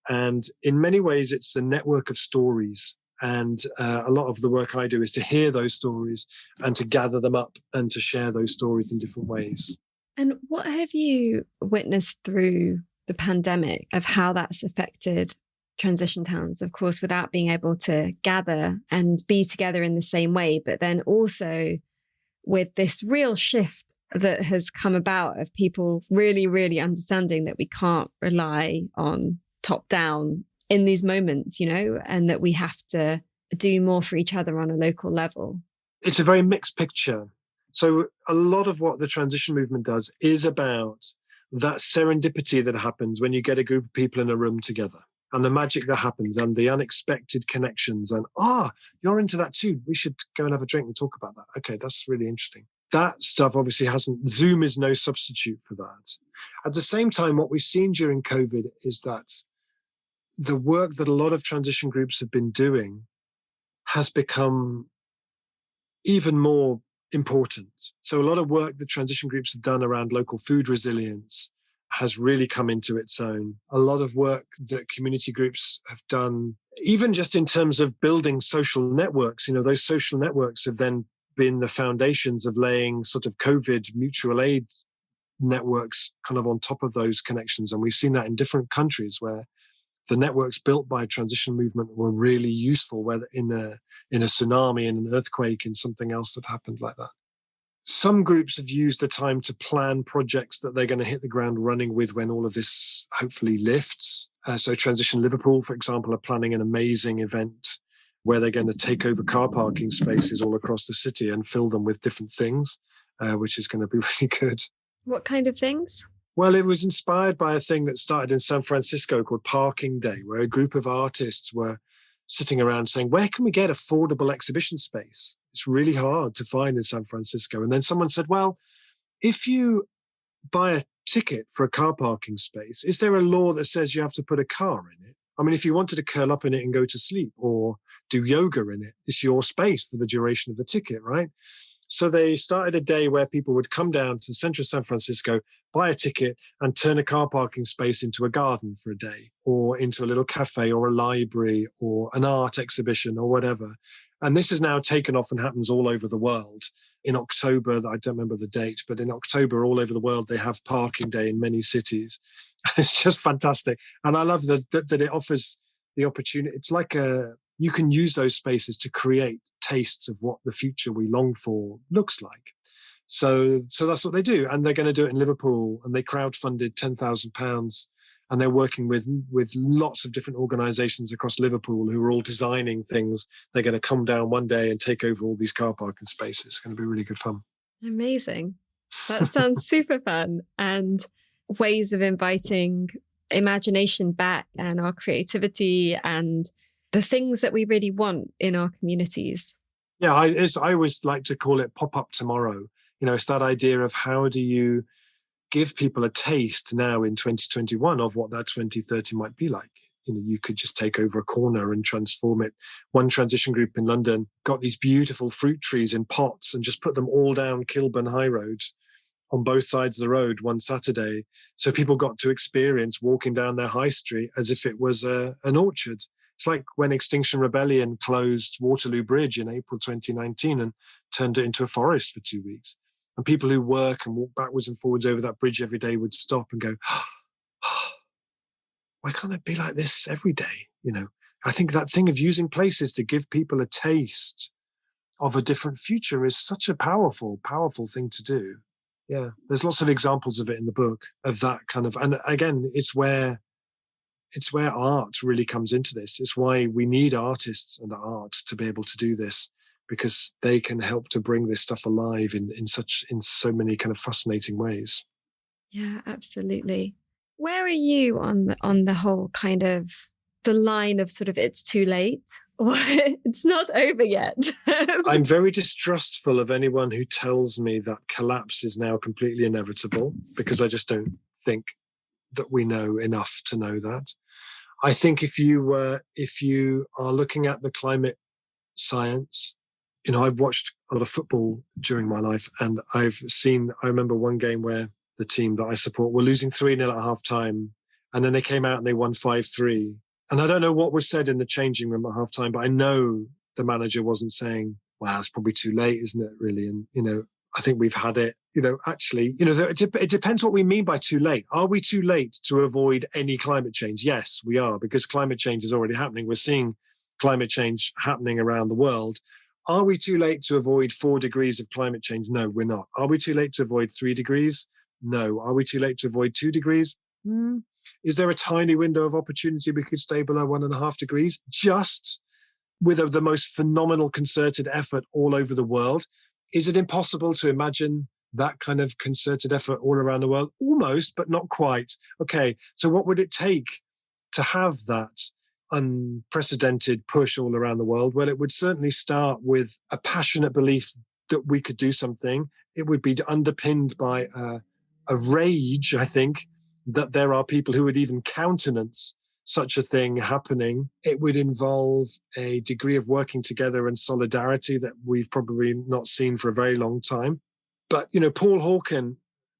And in many ways, it's a network of stories. And a lot of the work I do is to hear those stories and to gather them up and to share those stories in different ways. And what have you witnessed through the pandemic of how that's affected transition towns, of course, without being able to gather and be together in the same way, but then also with this real shift that has come about of people really, really understanding that we can't rely on top down in these moments, and that we have to do more for each other on a local level? It's a very mixed picture. So a lot of what the transition movement does is about that serendipity that happens when you get a group of people in a room together, and the magic that happens and the unexpected connections and, you're into that too. We should go and have a drink and talk about that. Okay, that's really interesting. That stuff obviously Zoom is no substitute for that. At the same time, what we've seen during COVID is that the work that a lot of transition groups have been doing has become even more important. So a lot of work that transition groups have done around local food resilience has really come into its own. A lot of work that community groups have done, even just in terms of building social networks, those social networks have then been the foundations of laying sort of COVID mutual aid networks kind of on top of those connections. And we've seen that in different countries where the networks built by transition movement were really useful, whether in a tsunami, in an earthquake, in something else that happened like that. Some groups have used the time to plan projects that they're going to hit the ground running with when all of this hopefully lifts. So Transition Liverpool, for example, are planning an amazing event where they're going to take over car parking spaces all across the city and fill them with different things, which is going to be really good. What kind of things? Well, it was inspired by a thing that started in San Francisco called Parking Day, where a group of artists were sitting around saying, where can we get affordable exhibition space? It's really hard to find in San Francisco. And then someone said, well, if you buy a ticket for a car parking space, is there a law that says you have to put a car in it? I mean, if you wanted to curl up in it and go to sleep or do yoga in it, it's your space for the duration of the ticket, right? So they started a day where people would come down to the center of San Francisco, buy a ticket and turn a car parking space into a garden for a day or into a little cafe or a library or an art exhibition or whatever. And this is now taken off and happens all over the world. In October, I don't remember the date, but in October, all over the world, they have Parking Day in many cities. It's just fantastic. And I love that it offers the opportunity. It's like you can use those spaces to create tastes of what the future we long for looks like. So that's what they do. And they're going to do it in Liverpool, and they crowdfunded £10,000. And they're working with lots of different organizations across Liverpool who are all designing things. They're going to come down one day and take over all these car parking spaces. It's going to be really good fun. Amazing. That sounds super fun. And ways of inviting imagination back and our creativity and the things that we really want in our communities. Yeah, I always like to call it pop-up tomorrow. It's that idea of how do you give people a taste now in 2021 of what that 2030 might be like. You could just take over a corner and transform it. One transition group in London got these beautiful fruit trees in pots and just put them all down Kilburn High Road on both sides of the road one Saturday. So people got to experience walking down their high street as if it was an orchard. It's like when Extinction Rebellion closed Waterloo Bridge in April 2019 and turned it into a forest for 2 weeks. And people who work and walk backwards and forwards over that bridge every day would stop and go, why can't it be like this every day? I think that thing of using places to give people a taste of a different future is such a powerful, powerful thing to do. Yeah, there's lots of examples of it in the book, of that kind of, and again, it's where art really comes into this. It's why we need artists and art to be able to do this, because they can help to bring this stuff alive in so many kind of fascinating ways. Yeah, absolutely. Where are you on the whole kind of the line of sort of it's too late or it's not over yet? I'm very distrustful of anyone who tells me that collapse is now completely inevitable, because I just don't think that we know enough to know that. I think if you are looking at the climate science, I've watched a lot of football during my life, and I remember one game where the team that I support were losing 3-0 at half time, and then they came out and they won 5-3. And I don't know what was said in the changing room at half time, but I know the manager wasn't saying, wow, it's probably too late, isn't it, really? And, I think we've had it, actually, it depends what we mean by too late. Are we too late to avoid any climate change? Yes, we are, because climate change is already happening. We're seeing climate change happening around the world. Are we too late to avoid 4 degrees of climate change? No, we're not. Are we too late to avoid 3 degrees? No. Are we too late to avoid 2 degrees? Is there a tiny window of opportunity we could stay below 1.5 degrees? Just with the most phenomenal concerted effort all over the world. Is it impossible to imagine that kind of concerted effort all around the world? Almost, but not quite. Okay, so what would it take to have that unprecedented push all around the world? Well, it would certainly start with a passionate belief that we could do something. It would be underpinned by a rage, I think, that there are people who would even countenance such a thing happening. It would involve a degree of working together and solidarity that we've probably not seen for a very long time. But, Paul Hawken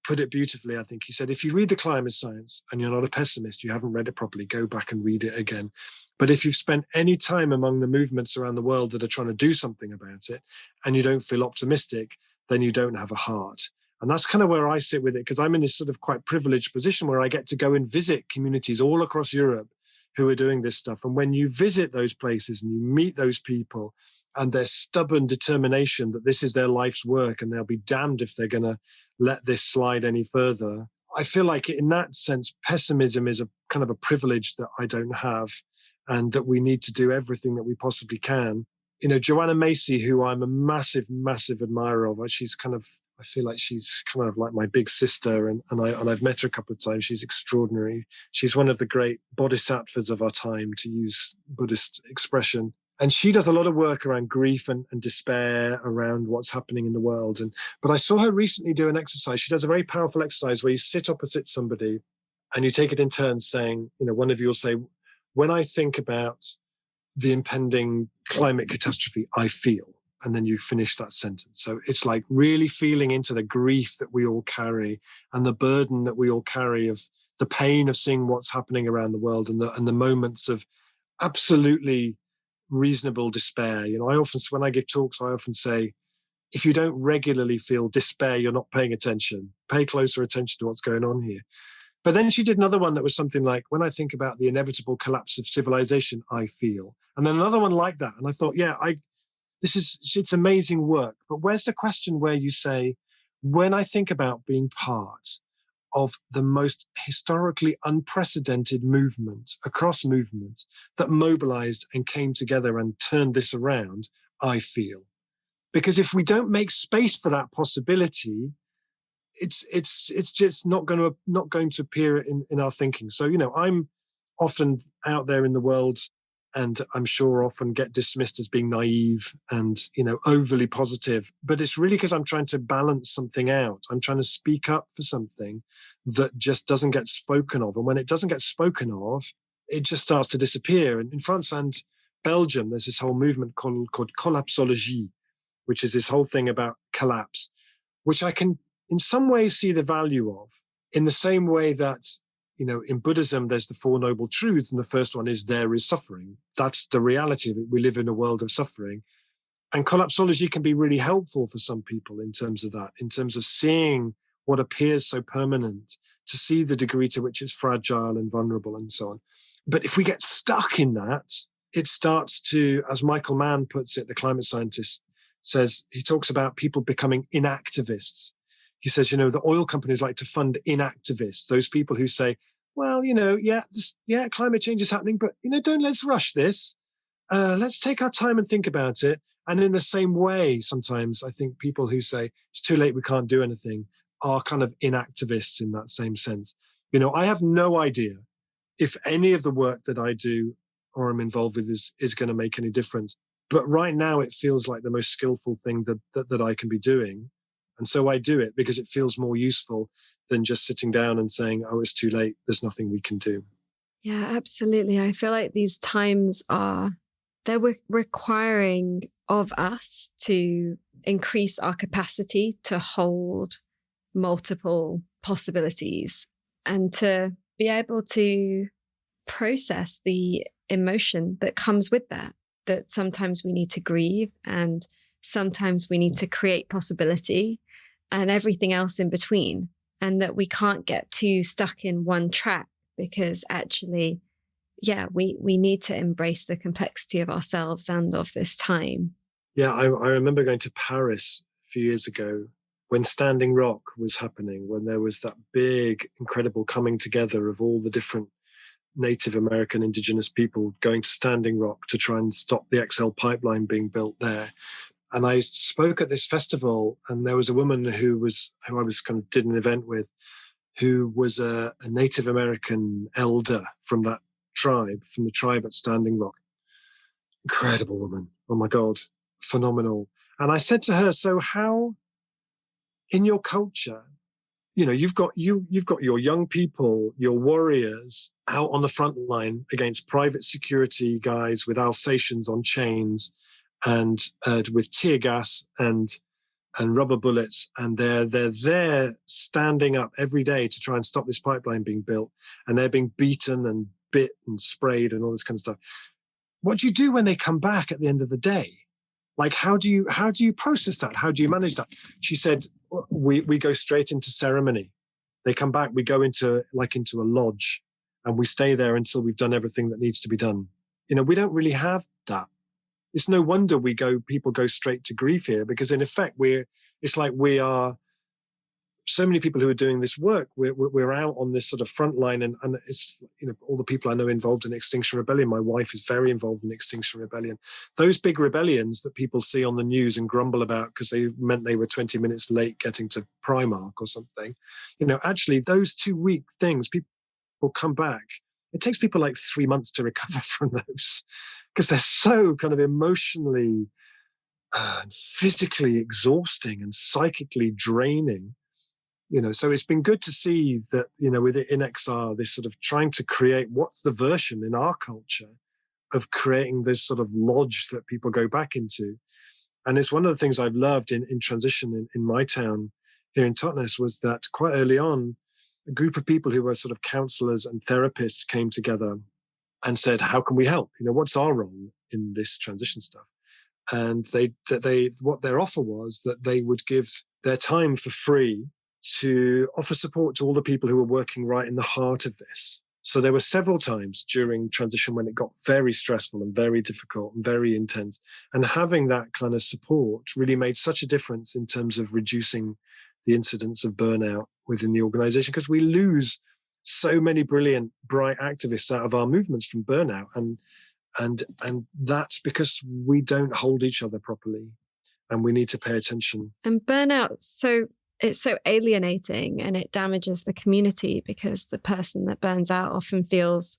put it beautifully, I think. He said, if you read the climate science and you're not a pessimist, you haven't read it properly, go back and read it again. But if you've spent any time among the movements around the world that are trying to do something about it and you don't feel optimistic, then you don't have a heart. And that's kind of where I sit with it, because I'm in this sort of quite privileged position where I get to go and visit communities all across Europe who are doing this stuff. And when you visit those places and you meet those people and their stubborn determination that this is their life's work and they'll be damned if they're going to let this slide any further, I feel like in that sense, pessimism is a kind of a privilege that I don't have, and that we need to do everything that we possibly can. Joanna Macy, who I'm a massive, massive admirer of, I feel like she's kind of like my big sister, and I've met her a couple of times. She's extraordinary. She's one of the great bodhisattvas of our time, to use Buddhist expression. And she does a lot of work around grief and despair around what's happening in the world. But I saw her recently do an exercise. She does a very powerful exercise where you sit opposite somebody and you take it in turns, saying, one of you will say, when I think about the impending climate catastrophe, I feel. And then you finish that sentence. So it's like really feeling into the grief that we all carry and the burden that we all carry of the pain of seeing what's happening around the world, and the moments of absolutely reasonable despair. When I give talks, I often say, if you don't regularly feel despair, you're not paying attention. Pay closer attention to what's going on here. But then she did another one that was something like, when I think about the inevitable collapse of civilization, I feel. And then another one like that. And I thought, it's amazing work. But where's the question where you say, when I think about being part of the most historically unprecedented movement across movements that mobilized and came together and turned this around, I feel. Because if we don't make space for that possibility, it's just not going to appear in our thinking. So, I'm often out there in the world, and I'm sure often get dismissed as being naive and, overly positive. But it's really because I'm trying to balance something out. I'm trying to speak up for something that just doesn't get spoken of. And when it doesn't get spoken of, it just starts to disappear. And in France and Belgium, there's this whole movement called collapsology, which is this whole thing about collapse, which I can, in some ways see the value of, in the same way that, in Buddhism, there's the Four Noble Truths, and the first one is there is suffering. That's the reality of it. We live in a world of suffering. And collapsology can be really helpful for some people in terms of that, in terms of seeing what appears so permanent, to see the degree to which it's fragile and vulnerable and so on. But if we get stuck in that, it starts to, as Michael Mann puts it, the climate scientist says, he talks about people becoming inactivists. He says, the oil companies like to fund inactivists, those people who say, well, climate change is happening, but, let's rush this. Let's take our time and think about it. And in the same way, sometimes I think people who say it's too late, we can't do anything, are kind of inactivists in that same sense. I have no idea if any of the work that I do or I'm involved with is going to make any difference. But right now, it feels like the most skillful thing that I can be doing. And so I do it because it feels more useful than just sitting down and saying, oh, it's too late, there's nothing we can do. Yeah, absolutely. I feel like these times they're requiring of us to increase our capacity to hold multiple possibilities and to be able to process the emotion that comes with that sometimes we need to grieve and sometimes we need to create possibility and everything else in between, and that we can't get too stuck in one track because actually, we need to embrace the complexity of ourselves and of this time. Yeah, I remember going to Paris a few years ago when Standing Rock was happening, when there was that big, incredible coming together of all the different Native American indigenous people going to Standing Rock to try and stop the XL pipeline being built there. And I spoke at this festival, and there was a woman who I was kind of did an event with, who was a Native American elder from that tribe, from the tribe at Standing Rock. Incredible woman. Oh my God, phenomenal. And I said to her, so how, in your culture, you've got your young people, your warriors out on the front line against private security guys with Alsatians on chains and with tear gas and rubber bullets, and they're there standing up every day to try and stop this pipeline being built, and they're being beaten and bit and sprayed and all this kind of stuff. What do you do when they come back at the end of the day? Like, how do you process that? How do you manage that? She said, we go straight into ceremony. They come back, we go into a lodge, and we stay there until we've done everything that needs to be done. We don't really have that. It's no wonder people go straight to grief here, because in effect, it's like we are so many people who are doing this work. We're out on this sort of front line, and it's, all the people I know involved in Extinction Rebellion. My wife is very involved in Extinction Rebellion. Those big rebellions that people see on the news and grumble about because they meant they were 20 minutes late getting to Primark or something. Actually those 2-week things, people will come back. It takes people like 3 months to recover from those, because they're so kind of emotionally and physically exhausting and psychically draining. So it's been good to see that, with InXR, this sort of trying to create what's the version in our culture of creating this sort of lodge that people go back into. And it's one of the things I've loved in transition in my town here in Totnes, was that quite early on, a group of people who were sort of counselors and therapists came together and said, how can we help? What's our role in this transition stuff? And what their offer was that they would give their time for free to offer support to all the people who were working right in the heart of this. So there were several times during transition when it got very stressful and very difficult and very intense. And having that kind of support really made such a difference in terms of reducing the incidence of burnout within the organization, because we lose so many brilliant, bright activists out of our movements from burnout. And that's because we don't hold each other properly, and we need to pay attention. And burnout, it's so alienating, and it damages the community, because the person that burns out often feels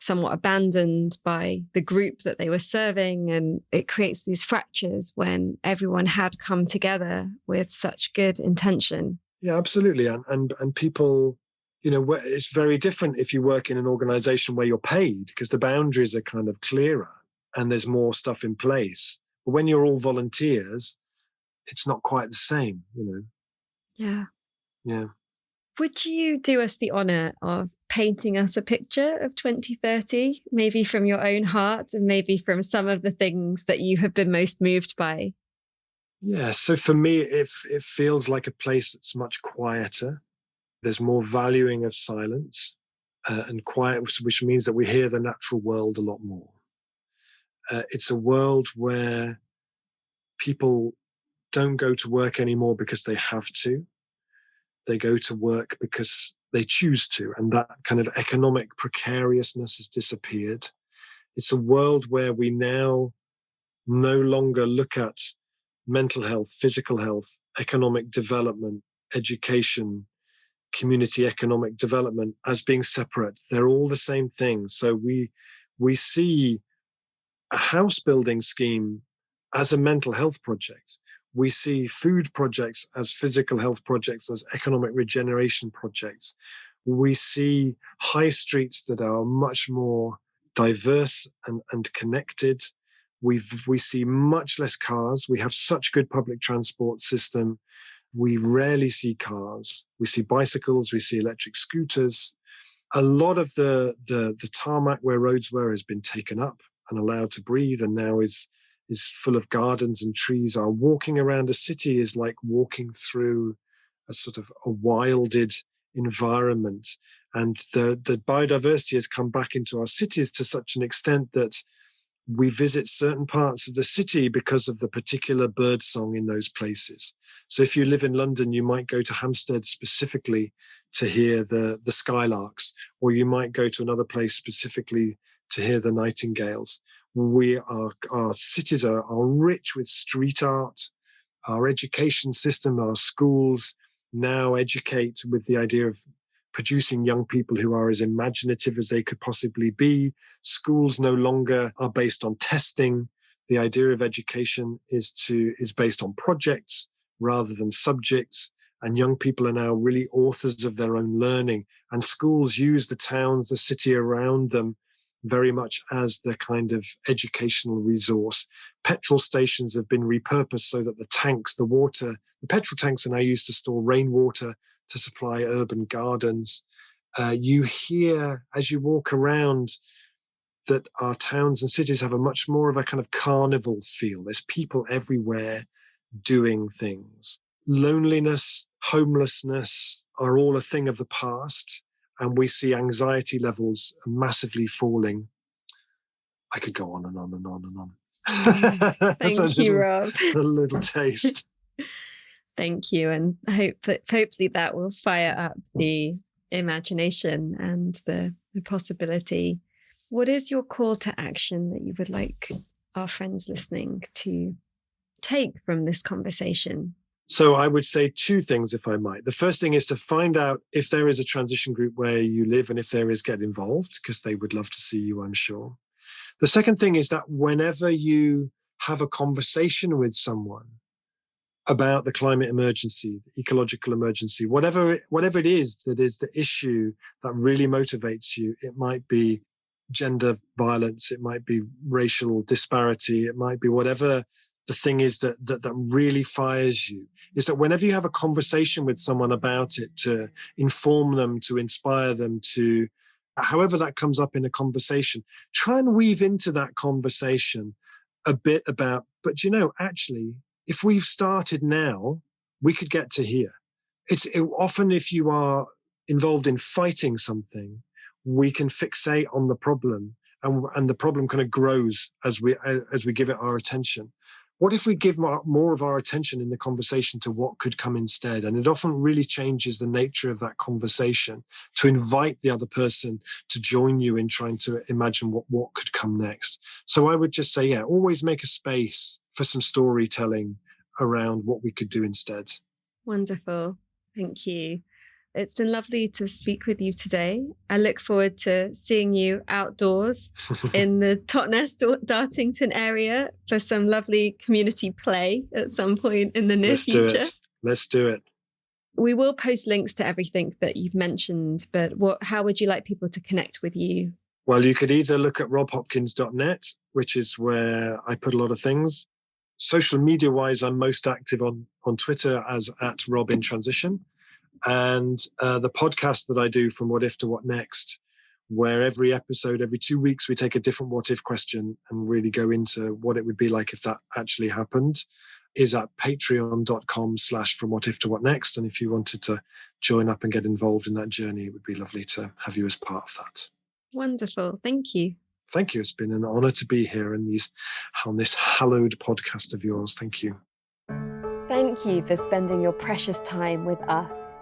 somewhat abandoned by the group that they were serving. And it creates these fractures when everyone had come together with such good intention. Yeah, absolutely. And people, it's very different if you work in an organization where you're paid, because the boundaries are kind of clearer and there's more stuff in place. But when you're all volunteers, it's not quite the same, Yeah. Yeah. Would you do us the honor of painting us a picture of 2030, maybe from your own heart and maybe from some of the things that you have been most moved by? Yeah. So for me, it feels like a place that's much quieter. There's more valuing of silence and quiet, which means that we hear the natural world a lot more. It's a world where people don't go to work anymore because they have to. They go to work because they choose to, and that kind of economic precariousness has disappeared. It's a world where we now no longer look at mental health, physical health, economic development, education, community economic development as being separate. They're all the same thing. So we see a house building scheme as a mental health project. We see food projects as physical health projects, as economic regeneration projects. We see high streets that are much more diverse and connected. We see much less cars. We have such good public transport system. We rarely see cars. We see bicycles. We see electric scooters. A lot of the tarmac where roads were has been taken up and allowed to breathe, and now is full of gardens and trees. Our walking around a city is like walking through a sort of a wilded environment. And the biodiversity has come back into our cities to such an extent that we visit certain parts of the city because of the particular bird song in those places. So if you live in London, you might go to Hampstead specifically to hear the skylarks, or you might go to another place specifically to hear the nightingales. Our cities are rich with street art. Our education system, our schools now educate with the idea of producing young people who are as imaginative as they could possibly be. Schools no longer are based on testing. The idea of education is based on projects rather than subjects. And young people are now really authors of their own learning. And schools use the towns, the city around them very much as the kind of educational resource. Petrol stations have been repurposed so that the petrol tanks are now used to store rainwater to supply urban gardens. You hear as you walk around that our towns and cities have a much more of a kind of carnival feel. There's people everywhere doing things. Loneliness, homelessness are all a thing of the past, and we see anxiety levels massively falling. I could go on and on and on and on. Thank you, Rob. A little taste. Thank you. And hopefully that will fire up the imagination and the possibility. What is your call to action that you would like our friends listening to take from this conversation? So I would say two things, if I might. The first thing is to find out if there is a transition group where you live, and if there is, get involved, because they would love to see you, I'm sure. The second thing is that whenever you have a conversation with someone about the climate emergency, the ecological emergency, whatever it is that is the issue that really motivates you, it might be gender violence, it might be racial disparity, it might be whatever the thing is that really fires you, is that whenever you have a conversation with someone about it, to inform them, to inspire them, to however that comes up in a conversation, try and weave into that conversation a bit about, but actually, if we've started now, we could get to here. Often if you are involved in fighting something, we can fixate on the problem, and the problem kind of grows as we give it our attention. What if we give more of our attention in the conversation to what could come instead? And it often really changes the nature of that conversation to invite the other person to join you in trying to imagine what could come next. So I would just say, always make a space for some storytelling around what we could do instead. Wonderful. Thank you. It's been lovely to speak with you today. I look forward to seeing you outdoors in the Totnes, Dartington area for some lovely community play at some point in the near future. Let's do it. We will post links to everything that you've mentioned, but how would you like people to connect with you? Well, you could either look at robhopkins.net, which is where I put a lot of things. Social media-wise, I'm most active on Twitter as @RobInTransition. And the podcast that I do, From What If to What Next, where every episode, every 2 weeks, we take a different what if question and really go into what it would be like if that actually happened, is at patreon.com/fromwhatiftoWhatNext. And if you wanted to join up and get involved in that journey, it would be lovely to have you as part of that. Wonderful. Thank you. Thank you. It's been an honor to be here on this hallowed podcast of yours. Thank you. Thank you for spending your precious time with us.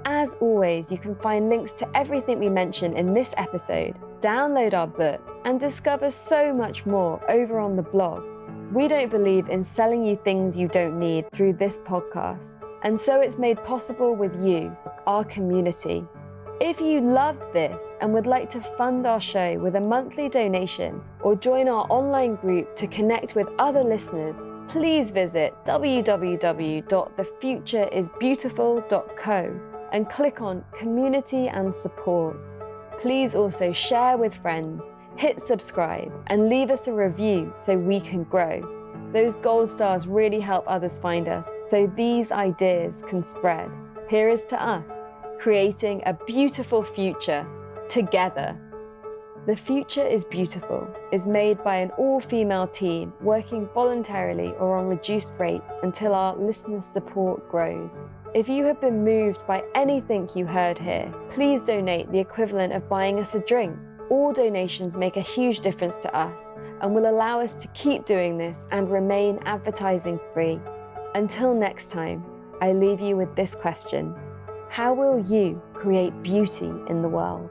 As always, you can find links to everything we mentioned in this episode, download our book, and discover so much more over on the blog. We don't believe in selling you things you don't need through this podcast, and so it's made possible with you, our community. If you loved this and would like to fund our show with a monthly donation or join our online group to connect with other listeners, please visit www.thefutureisbeautiful.co and click on Community and Support. Please also share with friends, hit subscribe, and leave us a review so we can grow. Those gold stars really help others find us so these ideas can spread. Here is to us, creating a beautiful future together. The Future is Beautiful is made by an all-female team working voluntarily or on reduced rates until our listener support grows. If you have been moved by anything you heard here, please donate the equivalent of buying us a drink. All donations make a huge difference to us and will allow us to keep doing this and remain advertising free. Until next time, I leave you with this question. How will you create beauty in the world?